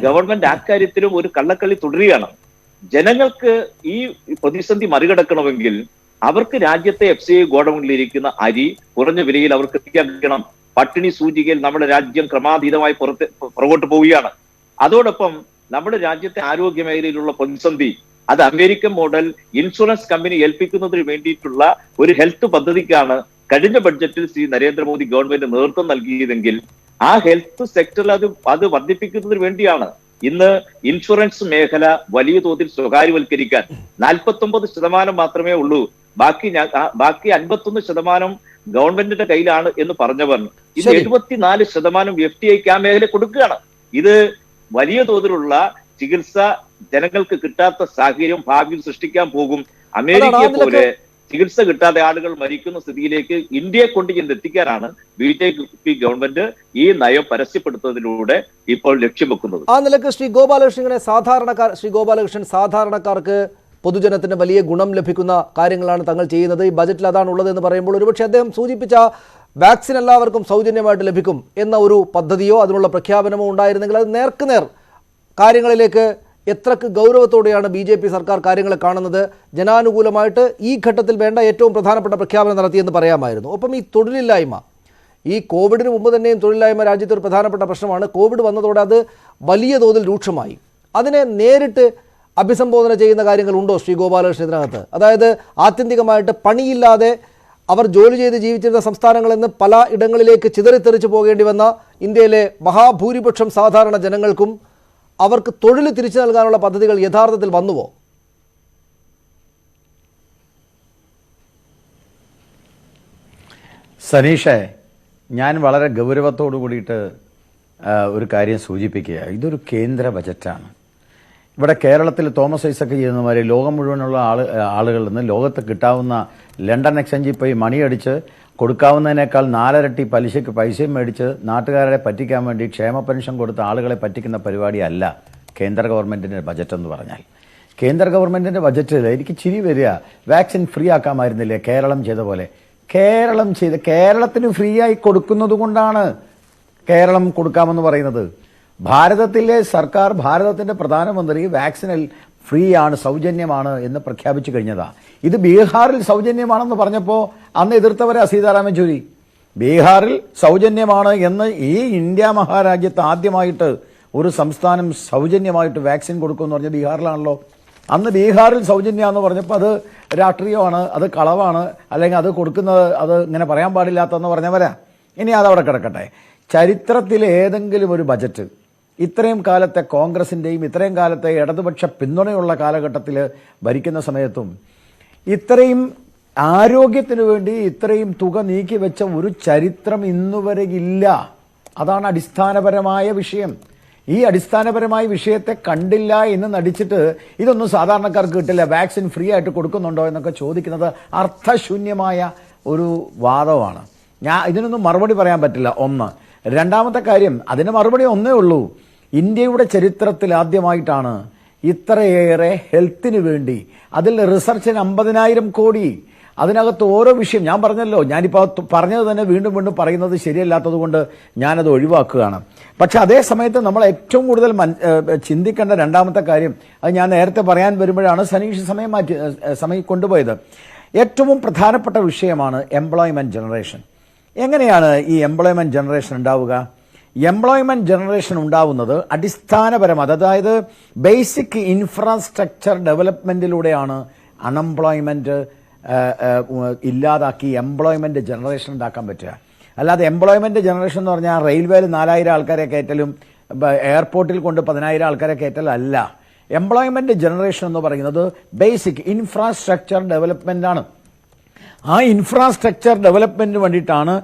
ഗവൺമെന്റ് അക്കാര്യത്തിലും ഒരു കള്ളക്കളി തുടരുകയാണ്. ജനങ്ങൾക്ക് ഈ പ്രതിസന്ധി മറികടക്കണമെങ്കിൽ അവർക്ക് രാജ്യത്തെ FCI ഗോഡൌണിലിരിക്കുന്ന അരി കുറഞ്ഞ വിലയിൽ അവർക്ക് എത്തിക്കാൻ കഴിയണം. പട്ടിണി സൂചികയിൽ നമ്മുടെ രാജ്യം ക്രമാതീതമായി പുറകോട്ട് പോവുകയാണ്. അതോടൊപ്പം നമ്മുടെ രാജ്യത്തെ ആരോഗ്യ മേഖലയിലുള്ള പ്രതിസന്ധി അത് അമേരിക്കൻ മോഡൽ ഇൻഷുറൻസ് കമ്പനി ഏൽപ്പിക്കുന്നതിന് വേണ്ടിയിട്ടുള്ള ഒരു ഹെൽത്ത് പദ്ധതിക്കാണ് കഴിഞ്ഞ ബഡ്ജറ്റിൽ ശ്രീ നരേന്ദ്രമോദി ഗവൺമെന്റ് നേതൃത്വം നൽകിയതെങ്കിൽ ആ ഹെൽത്ത് സെക്ടറിൽ അത് വർദ്ധിപ്പിക്കുന്നതിന് വേണ്ടിയാണ്. ഇന്ന് ഇൻഷുറൻസ് മേഖല വലിയ തോതിൽ സ്വകാര്യവൽക്കരിക്കാൻ 49% മാത്രമേ ഉള്ളൂ. ബാക്കി 51% ഗവൺമെന്റിന്റെ കയ്യിലാണ് എന്ന് പറഞ്ഞവർ ഇത് 74% FDIക്ക് ആ മേഖല കൊടുക്കുകയാണ്. ഇത് വലിയ തോതിലുള്ള ചികിത്സ ജനങ്ങൾക്ക് കിട്ടാത്ത സാഹചര്യം ഭാവിയിൽ സൃഷ്ടിക്കാൻ പോകും. അമേരിക്കയെ പോലെ ചികിത്സ കിട്ടാതെ ആളുകൾ മരിക്കുന്ന സ്ഥിതിയിലേക്ക് ഇന്ത്യയെ കൊണ്ട് എത്തിക്കാനാണ് BJP ഗവൺമെന്റ് ഈ നയം പരസ്യപ്പെടുത്തുന്നതിലൂടെ ഇപ്പോൾ ലക്ഷ്യം വെക്കുന്നത്. ആ നിലക്ക് ശ്രീ ഗോപാലകൃഷ്ണൻ സാധാരണക്കാർക്ക് പൊതുജനത്തിന് വലിയ ഗുണം ലഭിക്കുന്ന കാര്യങ്ങളാണ് തങ്ങൾ ചെയ്യുന്നത്, ഈ ബജറ്റിൽ അതാണ് ഉള്ളത് എന്ന് പറയുമ്പോൾ ഒരുപക്ഷെ അദ്ദേഹം സൂചിപ്പിച്ച വാക്സിൻ എല്ലാവർക്കും സൗജന്യമായിട്ട് ലഭിക്കും എന്ന ഒരു പദ്ധതിയോ അതിനുള്ള പ്രഖ്യാപനമോ ഉണ്ടായിരുന്നെങ്കിൽ അത് നേർക്കുനേർ കാര്യങ്ങളിലേക്ക് എത്രക്ക് ഗൗരവത്തോടെയാണ് BJP സർക്കാർ കാര്യങ്ങളെ കാണുന്നത്, ജനാനുകൂലമായിട്ട് ഈ ഘട്ടത്തിൽ വേണ്ട ഏറ്റവും പ്രധാനപ്പെട്ട പ്രഖ്യാപനം നടത്തിയെന്ന് പറയാമായിരുന്നു. ഒപ്പം ഈ തൊഴിലില്ലായ്മ, ഈ കോവിഡിന് മുമ്പ് തന്നെയും തൊഴിലില്ലായ്മ രാജ്യത്ത് ഒരു പ്രധാനപ്പെട്ട പ്രശ്നമാണ്. കോവിഡ് വന്നതോടെ അത് വലിയ തോതിൽ രൂക്ഷമായി. അതിനെ നേരിട്ട് അഭിസംബോധന ചെയ്യുന്ന കാര്യങ്ങളുണ്ടോ ശ്രീ ഗോപാലകൃഷ്ണൻ ഇതിനകത്ത്? അതായത് ആത്യന്തികമായിട്ട് പണിയില്ലാതെ അവർ ജോലി ചെയ്ത് ജീവിച്ചിരുന്ന സംസ്ഥാനങ്ങളിൽ നിന്ന് പല ഇടങ്ങളിലേക്ക് ചിതറിത്തെറിച്ച് പോകേണ്ടി വന്ന ഇന്ത്യയിലെ മഹാഭൂരിപക്ഷം സാധാരണ ജനങ്ങൾക്കും അവർക്ക് തൊഴിൽ തിരിച്ചു നൽകാനുള്ള പദ്ധതികൾ യഥാർത്ഥത്തിൽ വന്നുവോ? സനീഷേ, ഞാൻ വളരെ ഗൗരവത്തോടു കൂടിയിട്ട് ഒരു കാര്യം സൂചിപ്പിക്കുക. ഇതൊരു കേന്ദ്ര ബജറ്റാണ്. ഇവിടെ കേരളത്തിൽ തോമസ് ഐസക്ക് ചെയ്യുന്ന മാതിരി ലോകം മുഴുവനുള്ള ആളുകളിൽ നിന്ന് ലോകത്ത് കിട്ടാവുന്ന ലണ്ടൻ എക്സ്ചേഞ്ചിൽ പോയി മണിയടിച്ച് കൊടുക്കാവുന്നതിനേക്കാൾ 4 ഇരട്ടി പലിശയ്ക്ക് പൈസയും മേടിച്ച് നാട്ടുകാരെ പറ്റിക്കാൻ വേണ്ടി ക്ഷേമ പെൻഷൻ കൊടുത്ത ആളുകളെ പറ്റിക്കുന്ന പരിപാടിയല്ല കേന്ദ്ര ഗവൺമെൻറ്റിൻ്റെ ബജറ്റ് എന്ന് പറഞ്ഞാൽ. കേന്ദ്ര ഗവൺമെൻറ്റിൻ്റെ ബജറ്റിൽ എനിക്ക് ചിരി വരിക, വാക്സിൻ ഫ്രീ ആക്കാമായിരുന്നില്ലേ കേരളം ചെയ്ത പോലെ. കേരളത്തിന് ഫ്രീ ആയി കൊടുക്കുന്നത് കൊണ്ടാണ് കേരളം കൊടുക്കാമെന്ന് പറയുന്നത്. ഭാരതത്തിലെ സർക്കാർ, ഭാരതത്തിൻ്റെ പ്രധാനമന്ത്രി വാക്സിനിൽ ഫ്രീ ആണ്, സൗജന്യമാണ് എന്ന് പ്രഖ്യാപിച്ചു കഴിഞ്ഞതാണ്. ഇത് ബീഹാറിൽ സൗജന്യമാണെന്ന് പറഞ്ഞപ്പോൾ അന്ന് എതിർത്തവരെ സീതാറാം യെച്ചൂരി. ബീഹാറിൽ സൗജന്യമാണ് എന്ന് ഈ ഇന്ത്യ മഹാരാജ്യത്ത് ആദ്യമായിട്ട് ഒരു സംസ്ഥാനം സൗജന്യമായിട്ട് വാക്സിൻ കൊടുക്കുമെന്ന് പറഞ്ഞ ബീഹാറിലാണല്ലോ. അന്ന് ബീഹാറിൽ സൗജന്യമാണെന്ന് പറഞ്ഞപ്പോൾ അത് രാഷ്ട്രീയമാണ്, അത് കളവാണ്, അല്ലെങ്കിൽ അത് കൊടുക്കുന്നത് അത് ഇങ്ങനെ പറയാൻ പാടില്ലാത്തതെന്ന് പറഞ്ഞവരാ. ഇനി അതവിടെ കിടക്കട്ടെ. ചരിത്രത്തിലെ ഏതെങ്കിലും ഒരു ബജറ്റ് ഇത്രയും കാലത്തെ കോൺഗ്രസിൻ്റെയും ഇത്രയും കാലത്തെ ഇടതുപക്ഷ പിന്തുണയുള്ള കാലഘട്ടത്തിൽ ഭരിക്കുന്ന സമയത്തും ഇത്രയും ആരോഗ്യത്തിന് വേണ്ടി ഇത്രയും തുക നീക്കിവെച്ച ഒരു ചരിത്രം ഇന്നുവരെ ഇല്ല. അതാണ് അടിസ്ഥാനപരമായ വിഷയം. ഈ അടിസ്ഥാനപരമായ വിഷയത്തെ കണ്ടില്ല എന്ന് നടിച്ചിട്ട് ഇതൊന്നും സാധാരണക്കാർക്ക് കിട്ടില്ല, വാക്സിൻ ഫ്രീ ആയിട്ട് കൊടുക്കുന്നുണ്ടോ എന്നൊക്കെ ചോദിക്കുന്നത് അർത്ഥശൂന്യമായ ഒരു വാദമാണ്. ഇതിനൊന്നും മറുപടി പറയാൻ പറ്റില്ല. ഒന്ന്. രണ്ടാമത്തെ കാര്യം, അതിന് മറുപടി ഒന്നേ ഉള്ളൂ. ഇന്ത്യയുടെ ചരിത്രത്തിൽ ആദ്യമായിട്ടാണ് ഇത്രയേറെ ഹെൽത്തിന് വേണ്ടി, അതിൽ റിസർച്ചിന് 50,000 കോടി, അതിനകത്ത് ഓരോ വിഷയം ഞാൻ പറഞ്ഞല്ലോ, ഞാനിപ്പോൾ പറഞ്ഞത് തന്നെ വീണ്ടും വീണ്ടും പറയുന്നത് ശരിയല്ലാത്തത് കൊണ്ട് ഞാനത് ഒഴിവാക്കുകയാണ്. പക്ഷെ അതേ സമയത്ത് നമ്മൾ ഏറ്റവും കൂടുതൽ ചിന്തിക്കേണ്ട രണ്ടാമത്തെ കാര്യം, അത് ഞാൻ നേരത്തെ പറയാൻ വരുമ്പോഴാണ് സനീഷ് സമയം കൊണ്ടുപോയത്. ഏറ്റവും പ്രധാനപ്പെട്ട വിഷയമാണ് എംപ്ലോയ്മെൻറ്റ് ജനറേഷൻ. എങ്ങനെയാണ് ഈ എംപ്ലോയ്മെൻറ്റ് ജനറേഷൻ ഉണ്ടാവുക? എംപ്ലോയ്മെൻറ്റ് ജനറേഷൻ ഉണ്ടാവുന്നത് അടിസ്ഥാനപരമായി, അതായത് ബേസിക് ഇൻഫ്രാസ്ട്രക്ചർ ഡെവലപ്മെൻറ്റിലൂടെയാണ് അൺഎംപ്ലോയ്മെൻറ്റ് ഇല്ലാതാക്കി എംപ്ലോയ്മെൻറ്റ് ജനറേഷൻ ഉണ്ടാക്കാൻ പറ്റുക. അല്ലാതെ എംപ്ലോയ്മെൻറ്റ് ജനറേഷൻ എന്ന് പറഞ്ഞാൽ റെയിൽവേയിൽ 4,000 ആൾക്കാരെ കയറ്റലും എയർപോർട്ടിൽ കൊണ്ട് 10,000 ആൾക്കാരെ കയറ്റലും അല്ല. എംപ്ലോയ്മെൻറ്റ് ജനറേഷൻ എന്ന് പറയുന്നത് ബേസിക് ഇൻഫ്രാസ്ട്രക്ചർ ഡെവലപ്മെൻ്റ് ആണ്. ആ ഇൻഫ്രാസ്ട്രക്ചർ ഡെവലപ്മെൻറ്റിന് വേണ്ടിയിട്ടാണ്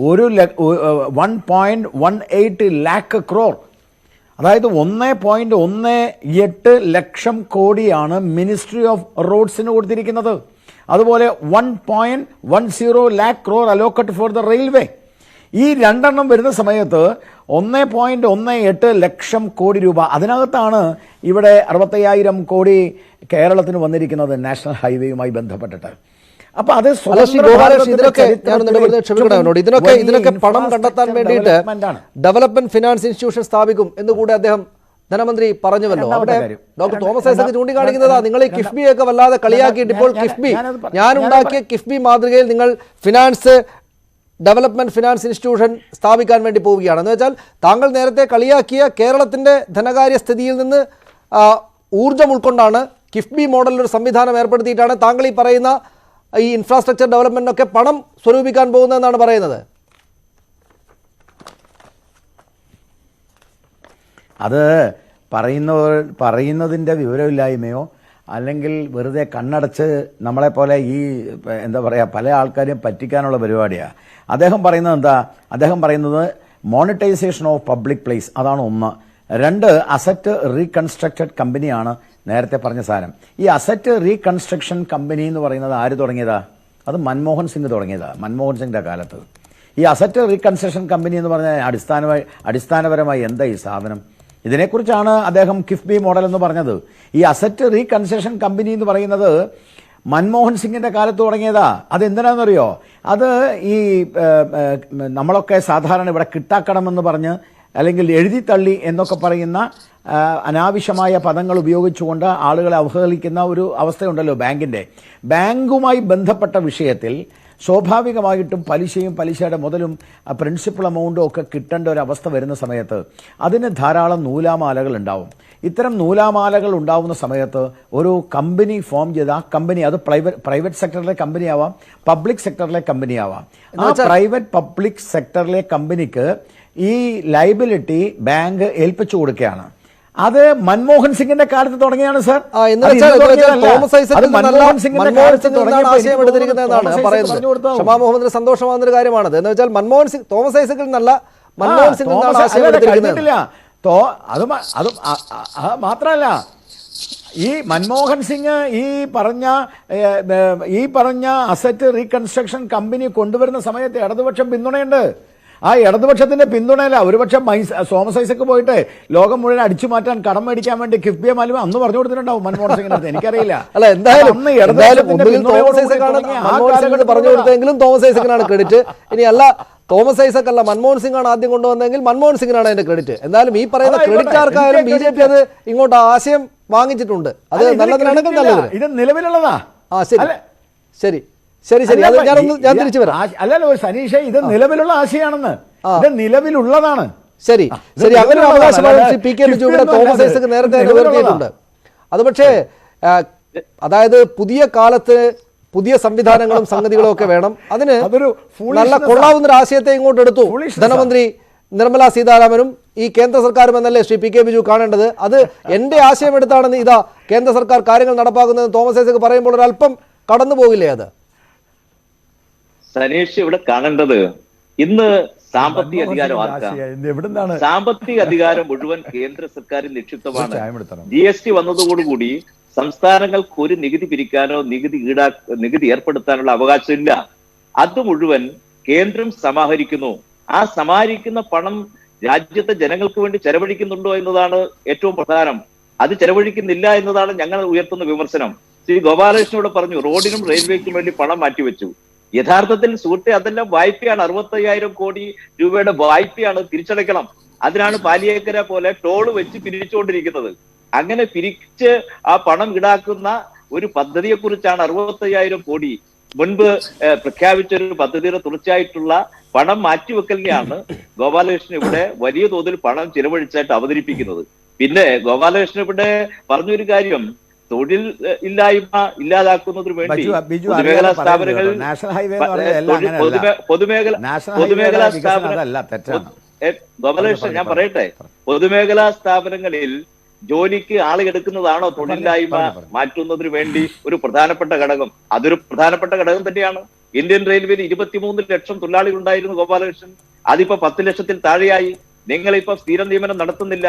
1.18 lakh crore, അതായത് 1.18 ലക്ഷം കോടിയാണ് മിനിസ്ട്രി ഓഫ് റോഡ്സിന് കൊടുത്തിരിക്കുന്നത്. അതുപോലെ 1.10 lakh crore allocate for the railway. ഈ രണ്ടെണ്ണം വരുന്ന സമയത്ത് 1.18 ലക്ഷം കോടി രൂപ. അതിനകത്താണ് ഇവിടെ 65,000 കോടി കേരളത്തിന് വന്നിരിക്കുന്നത് നാഷണൽ ഹൈവേയുമായി ബന്ധപ്പെട്ടിട്ട്. അപ്പൊ അത് ഇതിനൊക്കെ പണം കണ്ടെത്താൻ വേണ്ടിയിട്ട് ഡെവലപ്മെന്റ് ഫിനാൻസ് ഇൻസ്റ്റിറ്റ്യൂഷൻ സ്ഥാപിക്കും എന്നുകൂടി അദ്ദേഹം ധനമന്ത്രി പറഞ്ഞുവല്ലോ. അവിടെ ഡോക്ടർ തോമസ് ഐസക് ചൂണ്ടിക്കാണിക്കുന്നതാ, നിങ്ങൾ ഈ കിഫ്ബിയൊക്കെ വല്ലാതെ കളിയാക്കിയിട്ട് ഇപ്പോൾ കിഫ്ബി, ഞാനുണ്ടാക്കിയ കിഫ്ബി മാതൃകയിൽ നിങ്ങൾ ഡെവലപ്മെന്റ് ഫിനാൻസ് ഇൻസ്റ്റിറ്റ്യൂഷൻ സ്ഥാപിക്കാൻ വേണ്ടി പോവുകയാണ്. എന്ന് വെച്ചാൽ താങ്കൾ നേരത്തെ കളിയാക്കിയ കേരളത്തിന്റെ ധനകാര്യ സ്ഥിതിയിൽ നിന്ന് ഊർജ്ജം ഉൾക്കൊണ്ടാണ് കിഫ്ബി മോഡലിലൊരു സംവിധാനം ഏർപ്പെടുത്തിയിട്ടാണ് താങ്കൾ ഈ പറയുന്ന ഈ ഇൻഫ്രാസ്ട്രക്ചർ ഡെവലപ്മെന്റിനൊക്കെ പണം സ്വരൂപിക്കാൻ പോകുന്നതെന്നാണ് പറയുന്നത്. അത് പറയുന്നതിൻ്റെ വിവരമില്ലായ്മയോ അല്ലെങ്കിൽ വെറുതെ കണ്ണടച്ച് നമ്മളെപ്പോലെ ഈ എന്താ പറയുക പല ആൾക്കാരെയും പറ്റിക്കാനുള്ള പരിപാടിയാണ്. അദ്ദേഹം പറയുന്നത് എന്താ? അദ്ദേഹം പറയുന്നത് മോണിറ്റൈസേഷൻ ഓഫ് പബ്ലിക് പ്ലേസ്, അതാണ് ഒന്ന്. 2, അസറ്റ് റീകൺസ്ട്രക്റ്റഡ് കമ്പനിയാണ് നേരത്തെ പറഞ്ഞ സാധനം. ഈ അസറ്റ് റീകൺസ്ട്രക്ഷൻ കമ്പനി എന്ന് പറയുന്നത് ആര് തുടങ്ങിയതാ? അത് മൻമോഹൻ സിംഗ് തുടങ്ങിയതാ, മൻമോഹൻ സിംഗിൻ്റെ കാലത്ത്. ഈ അസറ്റ് റീകൺസ്ട്രക്ഷൻ കമ്പനി എന്ന് പറഞ്ഞാൽ അടിസ്ഥാനപരമായി എന്താ ഈ സാധനം? ഇതിനെക്കുറിച്ചാണ് അദ്ദേഹം കിഫ്ബി മോഡൽ എന്ന് പറഞ്ഞത്. ഈ അസറ്റ് റീകൺസ്ട്രക്ഷൻ കമ്പനി എന്ന് പറയുന്നത് മൻമോഹൻ സിംഗിൻ്റെ കാലത്ത് തുടങ്ങിയതാ. അതെന്തിനാണെന്നറിയോ? അത് ഈ നമ്മളൊക്കെ സാധാരണ ഇവിടെ കിട്ടാക്കണമെന്ന് പറഞ്ഞ് അല്ലെങ്കിൽ എഴുതിത്തള്ളി എന്നൊക്കെ പറയുന്ന അനാവശ്യമായ പദങ്ങൾ ഉപയോഗിച്ചുകൊണ്ട് ആളുകളെ അവഹേളിക്കുന്ന ഒരു അവസ്ഥയുണ്ടല്ലോ ബാങ്കുമായി ബന്ധപ്പെട്ട വിഷയത്തിൽ. സ്വാഭാവികമായിട്ടും പലിശയും പലിശയുടെ മുതലും പ്രിൻസിപ്പൽ എമൗണ്ടും ഒക്കെ കിട്ടേണ്ട ഒരു അവസ്ഥ വരുന്ന സമയത്ത് അതിന് ധാരാളം നൂലാമാലകൾ ഉണ്ടാവും. ഇത്തരം നൂലാമാലകൾ ഉണ്ടാവുന്ന സമയത്ത് ഒരു കമ്പനി ഫോം ചെയ്ത് ആ കമ്പനി, അത് പ്രൈവറ്റ് സെക്ടറിലെ കമ്പനി ആവാം, പബ്ലിക് സെക്ടറിലെ കമ്പനി ആവാം. ആ പ്രൈവറ്റ് പബ്ലിക് സെക്ടറിലെ കമ്പനിക്ക് ഈ ലയബിലിറ്റി ബാങ്ക് ഏൽപ്പിച്ചു കൊടുക്കുകയാണ്. അത് മൻമോഹൻ സിംഗിന്റെ കാലത്ത് തുടങ്ങിയാണ് സാർ. ഷമാ മുഹമ്മദിന് സന്തോഷമാകുന്ന കാര്യമാണത്. എന്ന് വെച്ചാൽ മൻമോഹൻ സിംഗ് തോമസ് ഐസക്കിൽ നിന്നല്ല, മൻമോഹൻ സിംഗ് നിന്നാണ് ആശയം എടുത്തിരിക്കുന്നത്. അത് മാത്രമല്ല ഈ മൻമോഹൻ സിംഗ് ഈ പറഞ്ഞ അസറ്റ് റീകൺസ്ട്രക്ഷൻ കമ്പനി കൊണ്ടുവരുന്ന സമയത്ത് ഇടതുപക്ഷം പിന്തുണയുണ്ട്. ആ ഇടതുപക്ഷത്തിന്റെ പിന്തുണയില്ല. ഒരുപക്ഷെ തോമസ് ഐസക് പോയിട്ട് ലോകം മുഴുവൻ അടിച്ചു മാറ്റാൻ കടം മേടിക്കാൻ വേണ്ടി കിഫ്ബിയെ മാലുമ അന്ന് പറഞ്ഞു കൊടുത്തിട്ടുണ്ടാവും മൻമോഹൻ സിംഗിനടുത്ത്. എനിക്കറിയില്ല. അല്ല, എന്തായാലും പറഞ്ഞു കൊടുത്തെങ്കിലും തോമസ് ഐസക്കിനാണ് ക്രെഡിറ്റ്. ഇനി അല്ല, തോമസ് ഐസക് അല്ല മൻമോഹൻ സിംഗ് ആണ് ആദ്യം കൊണ്ടുവന്നെങ്കിൽ മൻമോഹൻ സിംഗിനാണ് അതിന്റെ ക്രെഡിറ്റ്. എന്തായാലും ഈ പറയുന്ന ക്രെഡിറ്റ് ആർക്കായാലും ബി.ജെ.പി. അത് ഇങ്ങോട്ട് ആശയം വാങ്ങിച്ചിട്ടുണ്ട്. അത് നല്ലതിനാണെങ്കിൽ നല്ലതിന്. ഇത് നിലവിലുള്ളതാ. ശരി ശരി ശരി അത് ഞാൻ തിരിച്ചു വരാം. അല്ലല്ലോ സനീഷ്, ഇത് നിലവിലുള്ള ആശയാണെന്ന്. ഇത് നിലവിലുള്ളതാണ്. ശരി ശരി, അങ്ങനെ ഒരു അവകാശമാണ് പി കെ ബിജു ഇവിടെ തോമസ് ഐസക് നേരത്തെ ഉയർത്തിയിട്ടുണ്ട്. അത് പക്ഷേ അതായത് പുതിയ കാലത്ത് പുതിയ സംവിധാനങ്ങളും സംഗതികളും ഒക്കെ വേണം. അതിന് നല്ല കൊള്ളാവുന്ന ഒരു ആശയത്തെ ഇങ്ങോട്ട് എടുത്തു ധനമന്ത്രി നിർമ്മല സീതാരാമനും ഈ കേന്ദ്ര സർക്കാരും എന്നല്ലേ ശ്രീ പി കെ ബിജു കാണേണ്ടത്. അത് എന്റെ ആശയം എടുത്താണെന്ന് ഇതാ കേന്ദ്ര സർക്കാർ കാര്യങ്ങൾ നടപ്പാക്കുന്നത് തോമസ് ഐസക് പറയുമ്പോൾ ഒരല്പം കടന്നു പോകില്ലേ? അത് സനീഷ് ഇവിടെ കാണേണ്ടത് ഇന്ന് സാമ്പത്തിക അധികാരം സാമ്പത്തിക അധികാരം മുഴുവൻ കേന്ദ്ര സർക്കാരിൽ നിക്ഷിപ്തമാണ്. GST വന്നതോടുകൂടി സംസ്ഥാനങ്ങൾക്ക് ഒരു നികുതി പിരിക്കാനോ നികുതി ഏർപ്പെടുത്താനുള്ള അവകാശമില്ല. അത് മുഴുവൻ കേന്ദ്രം സമാഹരിക്കുന്നു. ആ സമാഹരിക്കുന്ന പണം രാജ്യത്തെ ജനങ്ങൾക്ക് വേണ്ടി ചെലവഴിക്കുന്നുണ്ടോ എന്നതാണ് ഏറ്റവും പ്രധാനം. അത് ചെലവഴിക്കുന്നില്ല എന്നതാണ് ഞങ്ങൾ ഉയർത്തുന്ന വിമർശനം. ശ്രീ ഗോപാലകൃഷ്ണനോട് പറഞ്ഞു റോഡിനും റെയിൽവേക്കും വേണ്ടി പണം മാറ്റിവെച്ചു. യഥാർത്ഥത്തിൽ സുഹൃത്തെ അതെല്ലാം വായ്പയാണ്. 65,000 കോടി രൂപയുടെ വായ്പയാണ്, തിരിച്ചടയ്ക്കണം. അതിനാണ് പാലിയേക്കര പോലെ ടോള് വെച്ച് പിരിച്ചുകൊണ്ടിരിക്കുന്നത്. അങ്ങനെ പിരിച്ച് ആ പണം ഈടാക്കുന്ന ഒരു പദ്ധതിയെ കുറിച്ചാണ് 65,000 കോടി മുൻപ് പ്രഖ്യാപിച്ചൊരു പദ്ധതിയുടെ തുടർച്ചയായിട്ടുള്ള പണം മാറ്റിവെക്കലിനെയാണ് ഗോപാലകൃഷ്ണൻ ഇവിടെ വലിയ തോതിൽ പണം ചിലവഴിച്ചായിട്ട് അവതരിപ്പിക്കുന്നത്. പിന്നെ ഗോപാലകൃഷ്ണൻ ഇവിടെ പറഞ്ഞൊരു കാര്യം, തൊഴിൽ ഇല്ലായ്മ ഇല്ലാതാക്കുന്നതിന് വേണ്ടി പൊതുമേഖലാ സ്ഥാപനങ്ങൾ ഗോപാലകൃഷ്ണൻ ഞാൻ പറയട്ടെ, പൊതുമേഖലാ സ്ഥാപനങ്ങളിൽ ജോലിക്ക് ആളുകളെടുക്കുന്നതാണോ തൊഴിലില്ലായ്മ മാറ്റുന്നതിന് വേണ്ടി ഒരു പ്രധാനപ്പെട്ട ഘടകം? അതൊരു പ്രധാനപ്പെട്ട ഘടകം തന്നെയാണ്. ഇന്ത്യൻ റെയിൽവേയിൽ 23 ലക്ഷം തൊഴിലാളികൾ ഉണ്ടായിരുന്നു ഗോപാലകൃഷ്ണൻ. അതിപ്പോ 10 ലക്ഷത്തിൽ താഴെയായി. നിങ്ങളിപ്പോ സ്ഥിര നിയമനം നടത്തുന്നില്ല.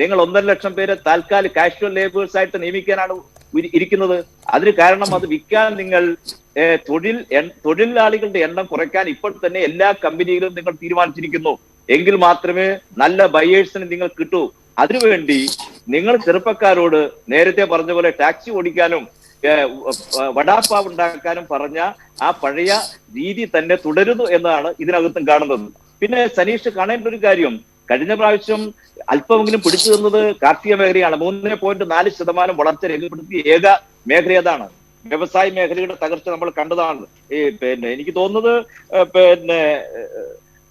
നിങ്ങൾ 1.5 ലക്ഷം പേരെ താൽക്കാലിക കാഷ്വൽ ലേബേഴ്സ് ആയിട്ട് നിയമിക്കാനാണ് ഇരിക്കുന്നത്. അതിന് കാരണം അത് വിൽക്കാൻ നിങ്ങൾ തൊഴിലാളികളുടെ എണ്ണം കുറയ്ക്കാൻ ഇപ്പോൾ തന്നെ എല്ലാ കമ്പനികളും നിങ്ങൾ തീരുമാനിച്ചിരിക്കുന്നു. എങ്കിൽ മാത്രമേ നല്ല ബയേഴ്സിന് നിങ്ങൾ കിട്ടൂ. അതിനുവേണ്ടി നിങ്ങൾ ചെറുപ്പക്കാരോട് നേരത്തെ പറഞ്ഞ പോലെ ടാക്സി ഓടിക്കാനും വടാപ്പാവ് ഉണ്ടാക്കാനും പറഞ്ഞ ആ പഴയ രീതി തന്നെ തുടരുന്നു എന്നാണ് ഇതിനകത്തും കാണുന്നത്. പിന്നെ സനീഷ് കാണേണ്ട ഒരു കാര്യം, കഴിഞ്ഞ പ്രാവശ്യം അല്പമെങ്കിലും പിടിച്ചു തന്നത് കാർഷിക മേഖലയാണ്. 3.4% വളർച്ച രേഖപ്പെടുത്തിയ ഏക മേഖല ഏതാണ്? വ്യവസായ മേഖലയുടെ തകർച്ച നമ്മൾ കണ്ടതാണ്. എനിക്ക് തോന്നുന്നത്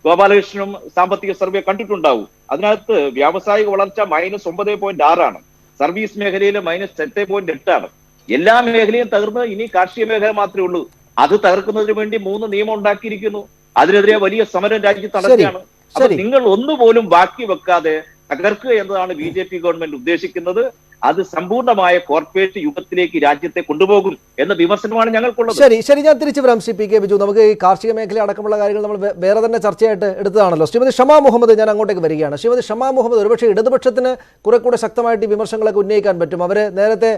ഗോപാലകൃഷ്ണനും സാമ്പത്തിക സർവേ കണ്ടിട്ടുണ്ടാവും. അതിനകത്ത് വ്യാവസായിക വളർച്ച -9.6 സർവീസ് മേഖലയിലെ -7.8 എല്ലാ മേഖലയും തകർന്ന് ഇനി കാർഷിക മേഖല മാത്രമേ ഉള്ളൂ. അത് തകർക്കുന്നതിന് വേണ്ടി 3 നിയമം ഉണ്ടാക്കിയിരിക്കുന്നു. അതിനെതിരെ വലിയ സമരം രാജ്യത്ത് നടക്കുകയാണ്. അപ്പൊ നിങ്ങൾ ഒന്നുപോലും ബാക്കി വെക്കാതെ തകർക്കുക എന്നതാണ് BJP ഗവൺമെന്റ് ഉദ്ദേശിക്കുന്നത്. അത് സമ്പൂർണ്ണമായ കോർപ്പറേറ്റ് യുഗത്തിലേക്ക് രാജ്യത്തെ കൊണ്ടുപോകും എന്ന വിമർശനമാണ് ഞങ്ങൾക്കുള്ളത്. ശരി ശരി, ഞാൻ തിരിച്ചു വരാം ശ്രീ പി കെ ബിജു. നമുക്ക് ഈ കാർഷിക മേഖല അടക്കമുള്ള കാര്യങ്ങൾ നമ്മൾ വേറെ തന്നെ ചർച്ചയായിട്ട് എടുത്തതാണല്ലോ. ശ്രീമതി ഷമാ മുഹമ്മദ്, ഞാൻ അങ്ങോട്ടേക്ക് വരികയാണ്. ശ്രീമതി ഷമാ മുഹമ്മദ്, ഒരുപക്ഷെ ഇടതുപക്ഷത്തിന് കുറെ കൂടെ ശക്തമായിട്ട് ഈ വിമർശനങ്ങളൊക്കെ ഉന്നയിക്കാൻ പറ്റും. അവർ നേരത്തെ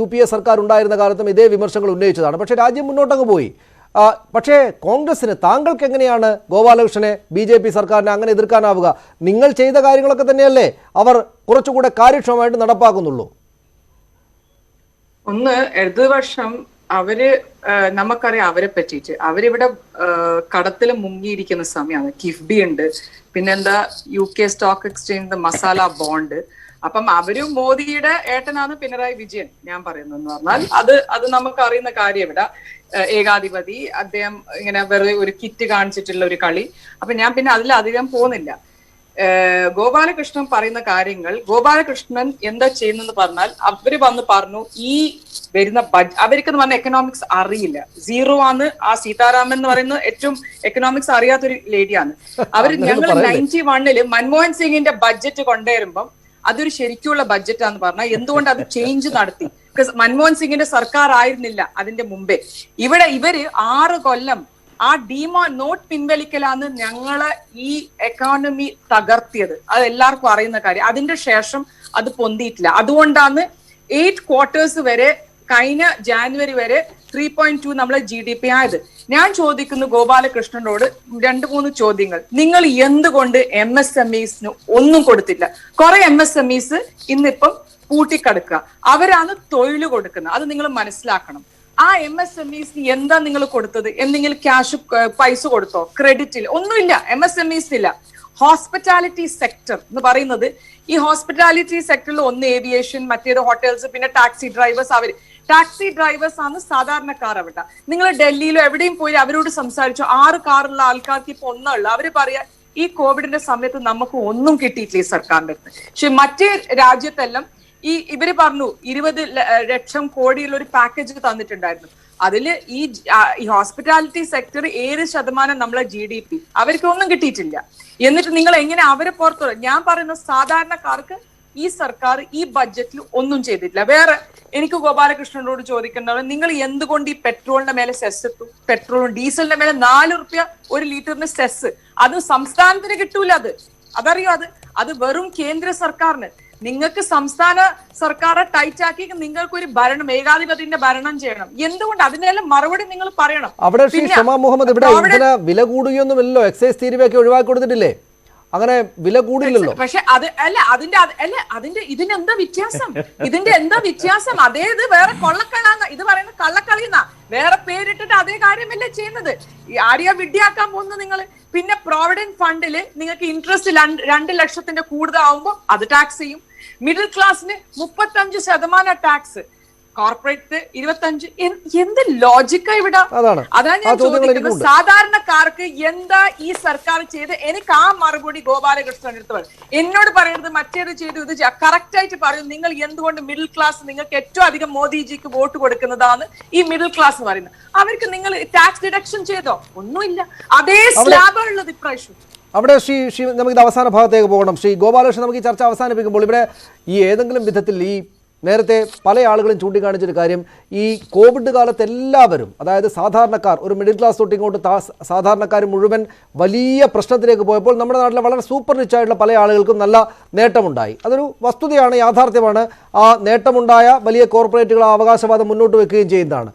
UPA സർക്കാർ ഉണ്ടായിരുന്ന കാലത്തും ഇതേ വിമർശനങ്ങൾ ഉന്നയിച്ചതാണ്. പക്ഷേ രാജ്യം മുന്നോട്ടങ്ങ് പോയി. പക്ഷേ കോൺഗ്രസിന്, താങ്കൾക്ക് എങ്ങനെയാണ് ഗോപാലകൃഷ്ണനെ BJP സർക്കാരിനെ അങ്ങനെ എതിർക്കാനാവുക? നിങ്ങൾ ചെയ്ത കാര്യങ്ങളൊക്കെ തന്നെയല്ലേ അവർ കുറച്ചുകൂടെ കാര്യക്ഷമമായിട്ട് നടപ്പാക്കുന്നുള്ളൂ? ഒന്ന്, ഇടതുപക്ഷം നമുക്കറിയാം അവരെ പറ്റിയിട്ട്. അവരിവിടെ കടത്തിൽ മുങ്ങിയിരിക്കുന്ന സമയമാണ്. കിഫ്ബി ഉണ്ട്, പിന്നെന്താ UK stock exchange masala bond. അപ്പം അവരും മോദിയുടെ ഏട്ടനാണ് പിണറായി വിജയൻ. ഞാൻ പറയുന്നതെന്ന് പറഞ്ഞാൽ അത് നമുക്ക് അറിയുന്ന കാര്യം. ഇവിടെ ഏകാധിപതി, അദ്ദേഹം ഇങ്ങനെ വെറുതെ ഒരു കിറ്റ് കാണിച്ചിട്ടുള്ള ഒരു കളി. അപ്പൊ ഞാൻ പിന്നെ അതിലധികം പോകുന്നില്ല. ഗോപാലകൃഷ്ണൻ പറയുന്ന കാര്യങ്ങൾ, ഗോപാലകൃഷ്ണൻ എന്താ ചെയ്യുന്നെന്ന് പറഞ്ഞാൽ അവര് വന്ന് പറഞ്ഞു ഈ വരുന്ന അവർക്ക് പറഞ്ഞ എക്കണോമിക്സ് അറിയില്ല, സീറോ ആണ്. ആ സീതാരാമൻ എന്ന് പറയുന്നത് ഏറ്റവും എക്കണോമിക്സ് അറിയാത്തൊരു ലേഡിയാണ്. ഞങ്ങൾ 91 മൻമോഹൻ സിംഗിന്റെ ബഡ്ജറ്റ് കൊണ്ടുവരുമ്പം അതൊരു ശരിക്കുള്ള ബഡ്ജറ്റാന്ന് പറഞ്ഞാൽ എന്തുകൊണ്ട് അത് ചേഞ്ച് നടത്തി? ബിക്കോസ് മൻമോഹൻ സിംഗിന്റെ സർക്കാർ ആയിരുന്നില്ല അതിന്റെ മുമ്പേ. ഇവര് 6 കൊല്ലം ആ നോട്ട് പിൻവലിക്കലാന്ന് ഞങ്ങളെ ഈ എക്കോണമി തകർത്തിയത്. അത് എല്ലാവർക്കും അറിയുന്ന കാര്യം. അതിന്റെ ശേഷം അത് പൊന്തിയിട്ടില്ല. അതുകൊണ്ടാണ് 8 ക്വാർട്ടേഴ്സ് വരെ കഴിഞ്ഞ ജാനുവരി വരെ 3.2 നമ്മളെ GDP ആയത്. ഞാൻ ചോദിക്കുന്നു ഗോപാലകൃഷ്ണനോട് 2-3 ചോദ്യങ്ങൾ. നിങ്ങൾ എന്തുകൊണ്ട് MSMEസിന് ഒന്നും കൊടുത്തില്ല? കുറെ MSMEs ഇന്നിപ്പം പൂട്ടിക്കടക്കുക. അവരാണ് തൊഴിൽ കൊടുക്കുന്നത്. അത് നിങ്ങൾ മനസ്സിലാക്കണം. ആ MSMEസിന് എന്താ നിങ്ങൾ കൊടുത്തത്? എന്തെങ്കിലും ക്യാഷ് പൈസ കൊടുത്തോ? ക്രെഡിറ്റിൽ ഒന്നുമില്ല. MSMEസിനില്ല. ഹോസ്പിറ്റാലിറ്റി സെക്ടർ എന്ന് പറയുന്നത്, ഈ ഹോസ്പിറ്റാലിറ്റി സെക്ടറിൽ ഒന്ന് ഏവിയേഷൻ, മറ്റേത് ഹോട്ടൽസ്, പിന്നെ ടാക്സി ഡ്രൈവേഴ്സ്. ടാക്സി ഡ്രൈവേഴ്സ് ആണ് സാധാരണക്കാർ അവിടെ. നിങ്ങൾ ഡൽഹിയിലോ എവിടെയും പോയി അവരോട് സംസാരിച്ചോ? 6 കാറുള്ള ആൾക്കാർക്ക് ഇപ്പൊ ഒന്നുള്ളൂ. അവര് പറയാ ഈ കോവിഡിന്റെ സമയത്ത് നമുക്ക് ഒന്നും കിട്ടിയിട്ടില്ല ഈ സർക്കാരിന്റെ അടുത്ത്. പക്ഷെ മറ്റേ രാജ്യത്തെല്ലാം ഇവര് പറഞ്ഞു 20 ലക്ഷം കോടിയുള്ള ഒരു പാക്കേജ് തന്നിട്ടുണ്ടായിരുന്നു. അതില് ഈ ഹോസ്പിറ്റാലിറ്റി സെക്ടർ 7% നമ്മളെ GDP. അവർക്ക് ഒന്നും കിട്ടിയിട്ടില്ല. എന്നിട്ട് നിങ്ങൾ എങ്ങനെ അവരെ പുറത്തു? ഞാൻ പറയുന്ന സാധാരണക്കാർക്ക് ഈ സർക്കാർ ഈ ബഡ്ജറ്റിൽ ഒന്നും ചെയ്തിട്ടില്ല. വേറെ എനിക്ക് ഗോപാലകൃഷ്ണനോട് ചോദിക്കേണ്ടത്, നിങ്ങൾ എന്തുകൊണ്ട് ഈ പെട്രോളിന്റെ മേലെ സെസ് ഇട്ടു? പെട്രോളും ഡീസലിന്റെ മേലെ 4 റുപ്യ ഒരു ലിറ്ററിന് സെസ്. അത് സംസ്ഥാനത്തിന് കിട്ടൂല. അതറിയോ? അത് വെറും കേന്ദ്ര സർക്കാരിന്. നിങ്ങൾക്ക് സംസ്ഥാന സർക്കാരെ ടൈറ്റ് ആക്കി നിങ്ങൾക്ക് ഒരു ഭരണം, ഏകാധിപതിന്റെ ഭരണം ചെയ്യണം. എന്തുകൊണ്ട്? അതിനെല്ലാം മറുപടി നിങ്ങൾ പറയണം. അവിടെ ശ്രീ ഷമാ മുഹമ്മദ്, ഇവിടെ ഇന്ധന വില കൂടുകയൊന്നുമില്ലല്ലോ. എക്സൈസ് തീരുവയൊക്കെ ഒഴിവാക്കി കൊടുത്തിട്ടില്ലേ? അങ്ങനെ വില കൂടില്ലല്ലോ. പക്ഷെ ഇതിന്റെ എന്താ വ്യത്യാസം? ഇതിന്റെ എന്താ വ്യത്യാസം? അതേത് വേറെ കൊള്ളക്കളാന്ന ഇത് പറയുന്നത്, കള്ളക്കളിന്നാ. വേറെ പേരിട്ടിട്ട് അതേ കാര്യമല്ലേ ചെയ്യുന്നത്? ആരെയാ വിഡ്ഢിയാക്കാൻ പോകുന്നത് നിങ്ങൾ? പിന്നെ പ്രോവിഡന്റ് ഫണ്ടില് നിങ്ങൾക്ക് ഇൻട്രസ്റ്റ് 2 ലക്ഷത്തിന്റെ കൂടുതലാവുമ്പോ അത് ടാക്സ് ചെയ്യും. മിഡിൽ ക്ലാസ്സിന് 35% ടാക്സ്, കോർപ്പറേറ്റ് 25. എന്ത് ലോജിക്കാ ഇവിടെ? അതാണ് ഞാൻ ചോദിക്കുന്നത്. സാധാരണക്കാർക്ക് എന്താ ഈ സർക്കാർ ചെയ്ത്? എനിക്ക് ആ മറുപടി ഗോപാലകൃഷ്ണൻ എടുത്ത് പറയും. എന്നോട് പറയരുത് മറ്റേത് ചെയ്തു ഇത് കറക്റ്റ് ആയിട്ട് പറയും. നിങ്ങൾ എന്തുകൊണ്ട് മിഡിൽ ക്ലാസ്, നിങ്ങൾക്ക് ഏറ്റവും അധികം മോദിജിക്ക് വോട്ട് കൊടുക്കുന്നതാണ് ഈ മിഡിൽ ക്ലാസ് എന്ന് പറയുന്നത്. അവർക്ക് നിങ്ങൾ ടാക്സ് ഡിഡക്ഷൻ ചെയ്തോ? ഒന്നുമില്ല. അതേ സ്ലാബ് ഉള്ളത് ഇപ്രാവശ്യം. അവിടെ നമുക്കിത് അവസാന ഭാഗത്തേക്ക് പോകണം. ശ്രീ ഗോപാലകൃഷ്ണൻ, നമുക്ക് ഈ ചർച്ച അവസാനിപ്പിക്കുമ്പോൾ ഇവിടെ ഈ ഏതെങ്കിലും വിധത്തിൽ ഈ നേരത്തെ പല ആളുകളും ചൂണ്ടിക്കാണിച്ചൊരു കാര്യം, ഈ കോവിഡ് കാലത്ത് എല്ലാവരും, അതായത് സാധാരണക്കാർ, ഒരു മിഡിൽ ക്ലാസ് തൊട്ട് ഇങ്ങോട്ട് സാധാരണക്കാർ മുഴുവൻ വലിയ പ്രശ്നത്തിലേക്ക് പോയപ്പോൾ നമ്മുടെ നാട്ടിലെ വളരെ സൂപ്പർ റിച്ച് ആയിട്ടുള്ള പല ആളുകൾക്കും നല്ല നേട്ടമുണ്ടായി. അതൊരു വസ്തുതയാണ്, യാഥാർത്ഥ്യമാണ്. ആ നേട്ടമുണ്ടായ വലിയ കോർപ്പറേറ്റുകൾ ആ അവകാശവാദം മുന്നോട്ട് വെക്കുകയും ചെയ്യുന്നതാണ്.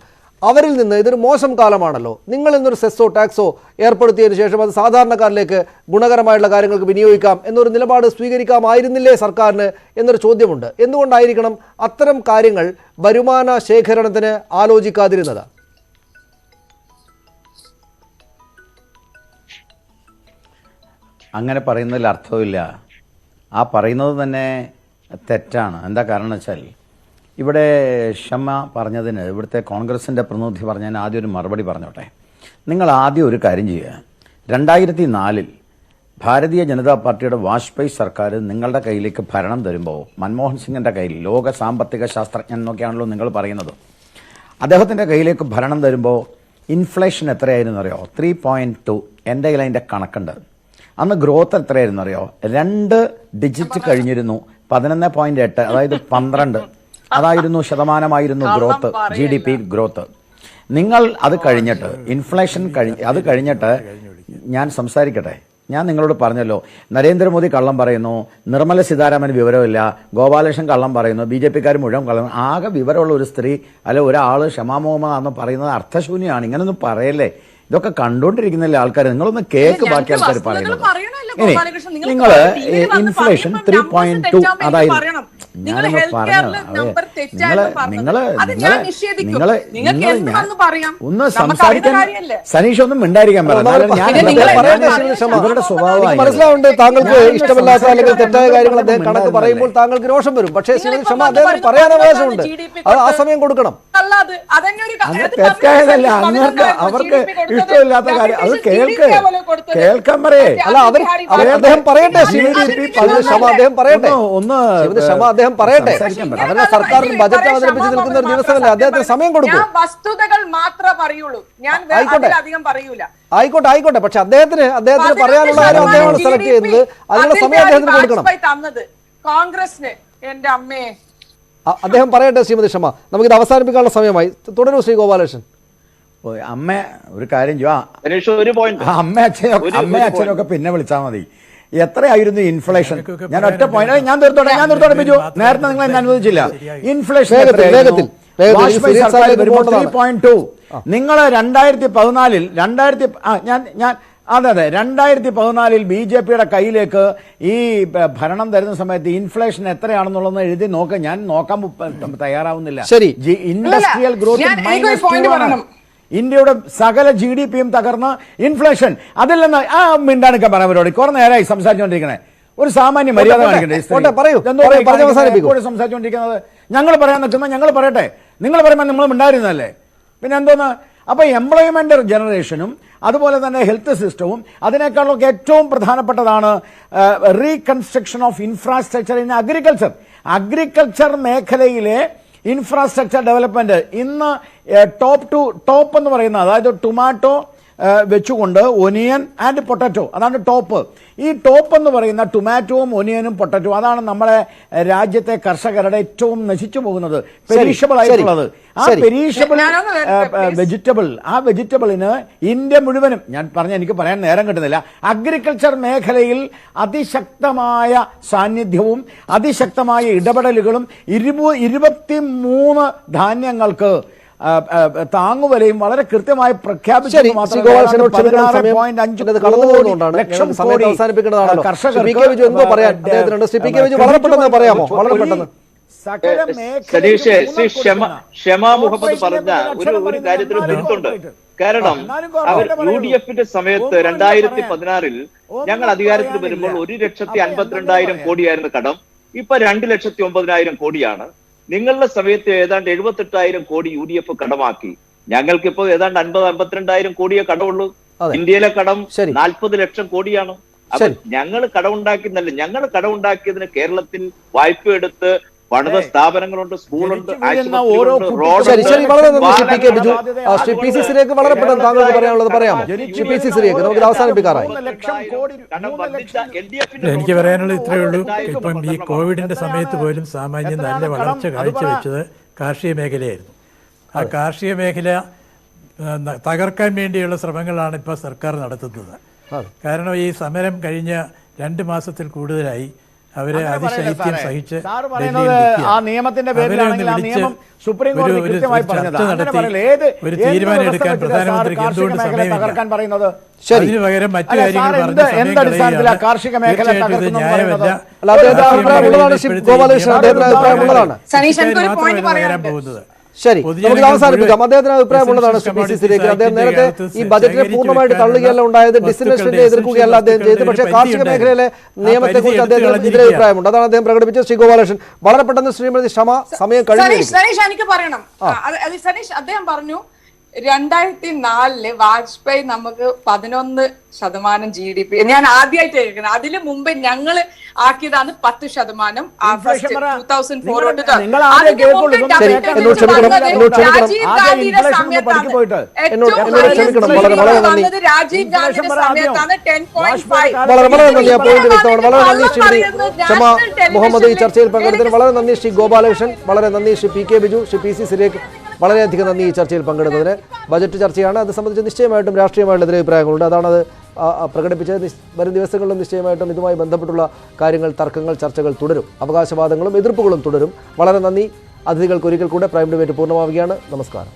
അവരിൽ നിന്ന് ഇതൊരു മോശം കാലമാണല്ലോ, നിങ്ങൾ ഇന്നൊരു സെസ്സോ ടാക്സോ ഏർപ്പെടുത്തിയതിനു ശേഷം അത് സാധാരണക്കാരിലേക്ക് ഗുണകരമായിട്ടുള്ള കാര്യങ്ങൾക്ക് വിനിയോഗിക്കാം എന്നൊരു നിലപാട് സ്വീകരിക്കാമായിരുന്നില്ലേ സർക്കാരിന് എന്നൊരു ചോദ്യമുണ്ട്. എന്തുകൊണ്ടായിരിക്കണം അത്തരം കാര്യങ്ങൾ വരുമാന ശേഖരണത്തിന് ആലോചിക്കാതിരുന്നത്? അങ്ങനെ പറയുന്നതിൽ അർത്ഥമില്ല. ആ പറയുന്നത് തന്നെ തെറ്റാണ്. എന്താ കാരണം വെച്ചാൽ, ഇവിടെ ഷമ പറഞ്ഞതിന് ഇവിടുത്തെ കോൺഗ്രസിൻ്റെ പ്രതിനിധി പറഞ്ഞതിന് ആദ്യം ഒരു മറുപടി പറഞ്ഞോട്ടെ. നിങ്ങൾ ആദ്യം ഒരു കാര്യം ചെയ്യുക. 2004 ഭാരതീയ ജനതാ പാർട്ടിയുടെ വാജ്പേയി സർക്കാർ നിങ്ങളുടെ കയ്യിലേക്ക് ഭരണം തരുമ്പോൾ, മൻമോഹൻ സിംഗിൻ്റെ കയ്യിൽ, ലോക സാമ്പത്തിക ശാസ്ത്രജ്ഞൻ എന്നൊക്കെയാണല്ലോ നിങ്ങൾ പറയുന്നത്, അദ്ദേഹത്തിൻ്റെ കയ്യിലേക്ക് ഭരണം തരുമ്പോൾ ഇൻഫ്ലേഷൻ എത്രയായിരുന്നു അറിയോ? 3.2. എൻ്റെ കയ്യിൽ അതിൻ്റെ കണക്കുണ്ട്. അന്ന് ഗ്രോത്ത് എത്രയായിരുന്നു അറിയോ? 2 ഡിജിറ്റ് കഴിഞ്ഞിരുന്നു. 11.8, അതായത് 12 അതായിരുന്നു ശതമാനമായിരുന്നു ഗ്രോത്ത്, GDP ഗ്രോത്ത്. നിങ്ങൾ അത് കഴിഞ്ഞിട്ട് ഇൻഫ്ലേഷൻ അത് കഴിഞ്ഞിട്ട് ഞാൻ സംസാരിക്കട്ടെ. ഞാൻ നിങ്ങളോട് പറഞ്ഞല്ലോ, നരേന്ദ്രമോദി കള്ളം പറയുന്നു, നിർമ്മല സീതാരാമന് വിവരമില്ല, ഗോപാലകൃഷ്ണൻ കള്ളം പറയുന്നു, BJP-ക്കാർ മുഴുവൻ കള്ളം. ആകെ വിവരമുള്ള ഒരു സ്ത്രീ അല്ലെ ഒരാൾ ഷമാ മുഹമ്മദ് എന്ന് പറയുന്നത് അർത്ഥശൂന്യമാണ്. ഇങ്ങനൊന്നും പറയല്ലേ. ഇതൊക്കെ കണ്ടുകൊണ്ടിരിക്കുന്നില്ല ആൾക്കാർ. നിങ്ങളൊന്ന് കേക്ക് ബാക്കി ആൾക്കാർ പറയുന്നത്. ഇനി നിങ്ങൾ ഇൻഫ്ലേഷൻ 3.2 അതായിരുന്നു. ഞാനൊന്ന് ഒന്ന് സംസാരിക്കാൻ സനീഷ് ഒന്നും മിണ്ടായിരിക്കാൻ ഇവരുടെ സ്വഭാവം മനസ്സിലാവുണ്ട്. താങ്കൾക്ക് ഇഷ്ടമില്ലാത്ത അല്ലെങ്കിൽ തെറ്റായ കാര്യങ്ങൾ അദ്ദേഹം കണക്ക് പറയുമ്പോൾ താങ്കൾക്ക് രോഷം വരും. പക്ഷേ ക്ഷമ അദ്ദേഹം പറയാൻ അവകാശമുണ്ട്. അത് ആ സമയം കൊടുക്കണം. തെറ്റായതല്ല, അവർക്ക് ഇഷ്ടമില്ലാത്ത കാര്യം അത് കേൾക്കാൻ പറയേ. അല്ല, അദ്ദേഹം പറയട്ടെ. അദ്ദേഹം പറയട്ടെ. അദ്ദേഹം പറയട്ടെ. അവരുടെ സർക്കാരിന് ബജറ്റ് അവതരിപ്പിച്ച് നിൽക്കുന്ന ഒരു ദിവസമല്ലേ, അദ്ദേഹത്തിന് സമയം കൊടുക്കും. വസ്തുതകൾ മാത്രമേ പറയുള്ളൂ, ഞാൻ അധികം പറയൂല. ആയിക്കോട്ടെ. പക്ഷെ അദ്ദേഹത്തിന് പറയാനുള്ള കാര്യം അദ്ദേഹമാണ് സെലക്ട് ചെയ്യുന്നത്. അതിനുള്ള സമയം അദ്ദേഹത്തിന് കൊടുക്കണം. കോൺഗ്രസിന് എന്റെ അമ്മയെ അദ്ദേഹം പറയട്ടെ. ശ്രീമതി ഷമ, നമുക്കിത് അവസാനിപ്പിക്കാനുള്ള സമയമായി. തുടരൂ ശ്രീ ഗോപാലകൃഷ്ണൻ. അമ്മ ഒരു കാര്യം അമ്മ അച്ഛനൊക്കെ പിന്നെ വിളിച്ചാൽ മതി. എത്രയായിരുന്നു ഇൻഫ്ലേഷൻ? ഞാൻ ഒറ്റ പോയിന്റ് ഞാൻ തീർത്തോട്ടെ ബിജു, നേരത്തെ നിങ്ങൾ എന്നെ അനുവദിച്ചില്ല. ഇൻഫ്ലേഷൻ 3.2. നിങ്ങൾ 2014 BJPയുടെ കയ്യിലേക്ക് ഈ ഭരണം തരുന്ന സമയത്ത് ഇൻഫ്ലേഷൻ എത്രയാണെന്നുള്ളത് എഴുതി നോക്കാൻ ഞാൻ നോക്കാൻ തയ്യാറാവുന്നില്ല. ശരി, ഇൻഡസ്ട്രിയൽ ഗ്രോത്ത് -2. ഇന്ത്യയുടെ സകല GDPയും തകർന്ന് ഇൻഫ്ലേഷൻ അതിൽ നിന്ന് മിണ്ടാണിക്കാൻ പറയാൻ കുറെ നേരമായി സംസാരിച്ചുകൊണ്ടിരിക്കണേ. ഒരു സാമാന്യ മര്യാദ കാണിക്കണ്ടേ? സംസാരിച്ചുകൊണ്ടിരിക്കുന്നത് ഞങ്ങൾ പറയാൻ നിൽക്കുന്ന ഞങ്ങൾ പറയട്ടെ, നിങ്ങൾ പറയുമ്പോൾ നമ്മൾ മിണ്ടായിരുന്നല്ലേ, പിന്നെ എന്തോന്ന്? അപ്പൊ എംപ്ലോയ്മെന്റ് ജനറേഷനും അതുപോലെ തന്നെ ഹെൽത്ത് സിസ്റ്റവും അതിനേക്കാളൊക്കെ ഏറ്റവും പ്രധാനപ്പെട്ടതാണ് reconstruction of infrastructure in agriculture മേഖലയിലെ ഇൻഫ്രാസ്ട്രക്ചർ ഡെവലപ്മെന്റ്. ഇന്ന് ടോപ്പ് എന്ന് പറയുന്ന, അതായത് ടൊമാറ്റോ വെച്ചുകൊണ്ട് ഒനിയൻ ആൻഡ് പൊട്ടറ്റോ, അതാണ് ടോപ്പ്. ഈ ടോപ്പ് എന്ന് പറയുന്ന ടൊമാറ്റോവും ഒനിയനും പൊട്ടറ്റോ, അതാണ് നമ്മളെ രാജ്യത്തെ കർഷകരുടെ ഏറ്റവും നശിച്ചു പോകുന്നത്, പെരീഷബിൾ ആയിട്ടുള്ളത്. ആ പെരീഷബിൾ വെജിറ്റബിളിന് ഇന്ത്യ മുഴുവനും, ഞാൻ എനിക്ക് പറയാൻ നേരം കിട്ടുന്നില്ല, അഗ്രികൾച്ചർ മേഖലയിൽ അതിശക്തമായ സാന്നിധ്യവും അതിശക്തമായ ഇടപെടലുകളും 23 ധാന്യങ്ങൾക്ക് താങ്ങുവിലയും വളരെ കൃത്യമായി പ്രഖ്യാപിച്ചു. ഷമാ മുഹമ്മദ് പറഞ്ഞ ഒരു കാര്യത്തിൽ തിരുത്തുണ്ട്. കാരണം അവർ UDFന്റെ സമയത്ത് 2016 ഞങ്ങൾ അധികാരത്തിൽ വരുമ്പോൾ 1,52,000 കോടിയായിരുന്നു കടം. ഇപ്പൊ 2,09,000 കോടിയാണ്. നിങ്ങളുടെ സമയത്ത് ഏതാണ്ട് 78,000 കോടി UDF കടമാക്കി. ഞങ്ങൾക്കിപ്പോ ഏതാണ്ട് 50-52,000 കോടിയേ കടമുള്ളൂ. ഇന്ത്യയിലെ കടം 40 ലക്ഷം കോടിയാണ്. അപ്പൊ ഞങ്ങൾ കടമുണ്ടാക്കിയെന്നല്ല, ഞങ്ങൾ കടമുണ്ടാക്കിയതിന് കേരളത്തിൽ വായ്പ എടുത്ത് പണിത സ്ഥാപനങ്ങളുണ്ട്, സ്കൂളുണ്ട്, എനിക്ക് പറയാനുള്ളത് ഇത്രയേ ഉള്ളൂ. ഇപ്പം ഈ കോവിഡിന്റെ സമയത്ത് പോലും സാമാന്യം നല്ല വളർച്ച കാഴ്ചവെച്ചത് കാർഷിക മേഖലയായിരുന്നു. ആ കാർഷിക മേഖല തകർക്കാൻ വേണ്ടിയുള്ള ശ്രമങ്ങളാണ് ഇപ്പോൾ സർക്കാർ നടത്തുന്നത്. കാരണം ഈ സമരം കഴിഞ്ഞ 2 മാസത്തിൽ കൂടുതലായി അവരെ അതിശൈത്യം സഹിച്ച് ഒരു തീരുമാനം എടുക്കാൻ പ്രധാനമന്ത്രിക്ക് എന്തുകൊണ്ട് സമയമില്ല? അതിന് പകരം മറ്റു കാര്യങ്ങൾ പറഞ്ഞ വരാൻ പോകുന്നത്. ശരി, നമുക്ക് അവസാനിപ്പിക്കാം. അദ്ദേഹത്തിന് അഭിപ്രായമുള്ളതാണ് PCC-യിലേക്ക്. അദ്ദേഹം നേരത്തെ ഈ ബജറ്റിനെ പൂർണ്ണമായിട്ട് തള്ളുകയല്ല ഉണ്ടായത്, ഡിസ്ഇൻവെസ്റ്റ്മെന്റ് എതിർക്കുകയല്ല അദ്ദേഹം ചെയ്തത്. പക്ഷേ കാർഷിക മേഖലയിലെ നിയമത്തെക്കുറിച്ച് അദ്ദേഹത്തിന് ഇതിലെ അഭിപ്രായമുണ്ട്. അതാണ് അദ്ദേഹം പ്രകടിപ്പിച്ചത്. ശ്രീ ഗോപാലകൃഷ്ണൻ, വളരെ പെട്ടെന്ന് ശ്രീമതി ക്ഷമ, സമയം കഴിഞ്ഞു. സനീഷ്, എനിക്ക് പറയണം. സനീഷ്, അദ്ദേഹം പറഞ്ഞു 2004 വാജ്പേയി നമുക്ക് 11% GDP. ഞാൻ ആദ്യമായിട്ട് കേൾക്കുന്നത്. അതിന് മുമ്പ് ഞങ്ങൾ ആക്കിയതാണ് 10%. രാജീവ് ഗാന്ധിയുടെ സമയത്താണ് 10.5. മുഹമ്മദ് ഈ ചർച്ചയിൽ പങ്കെടുത്തതിന് വളരെ നന്ദി. ശ്രീ ഗോപാലകൃഷ്ണൻ, വളരെ നന്ദി. ശ്രീ PK ബിജു, ശ്രീ PCC-യിലേക്ക് വളരെയധികം നന്ദി ഈ ചർച്ചയിൽ പങ്കെടുത്തതിന്. ബജറ്റ് ചർച്ചയാണ്, അത് സംബന്ധിച്ച് നിശ്ചയമായിട്ടും രാഷ്ട്രീയമായിട്ടുള്ള എതിരഭിപ്രായങ്ങളുണ്ട്. അതാണത് പ്രകടിപ്പിച്ചത്. വരും ദിവസങ്ങളിലും നിശ്ചയമായിട്ടും ഇതുമായി ബന്ധപ്പെട്ടുള്ള കാര്യങ്ങൾ, തർക്കങ്ങൾ, ചർച്ചകൾ തുടരും. അവകാശവാദങ്ങളും എതിർപ്പുകളും തുടരും. വളരെ നന്ദി. അതിഥികൾക്ക് ഒരിക്കൽ കൂടെ പ്രൈം ഡിബേറ്റ് പൂർണ്ണമാവുകയാണ്. നമസ്കാരം.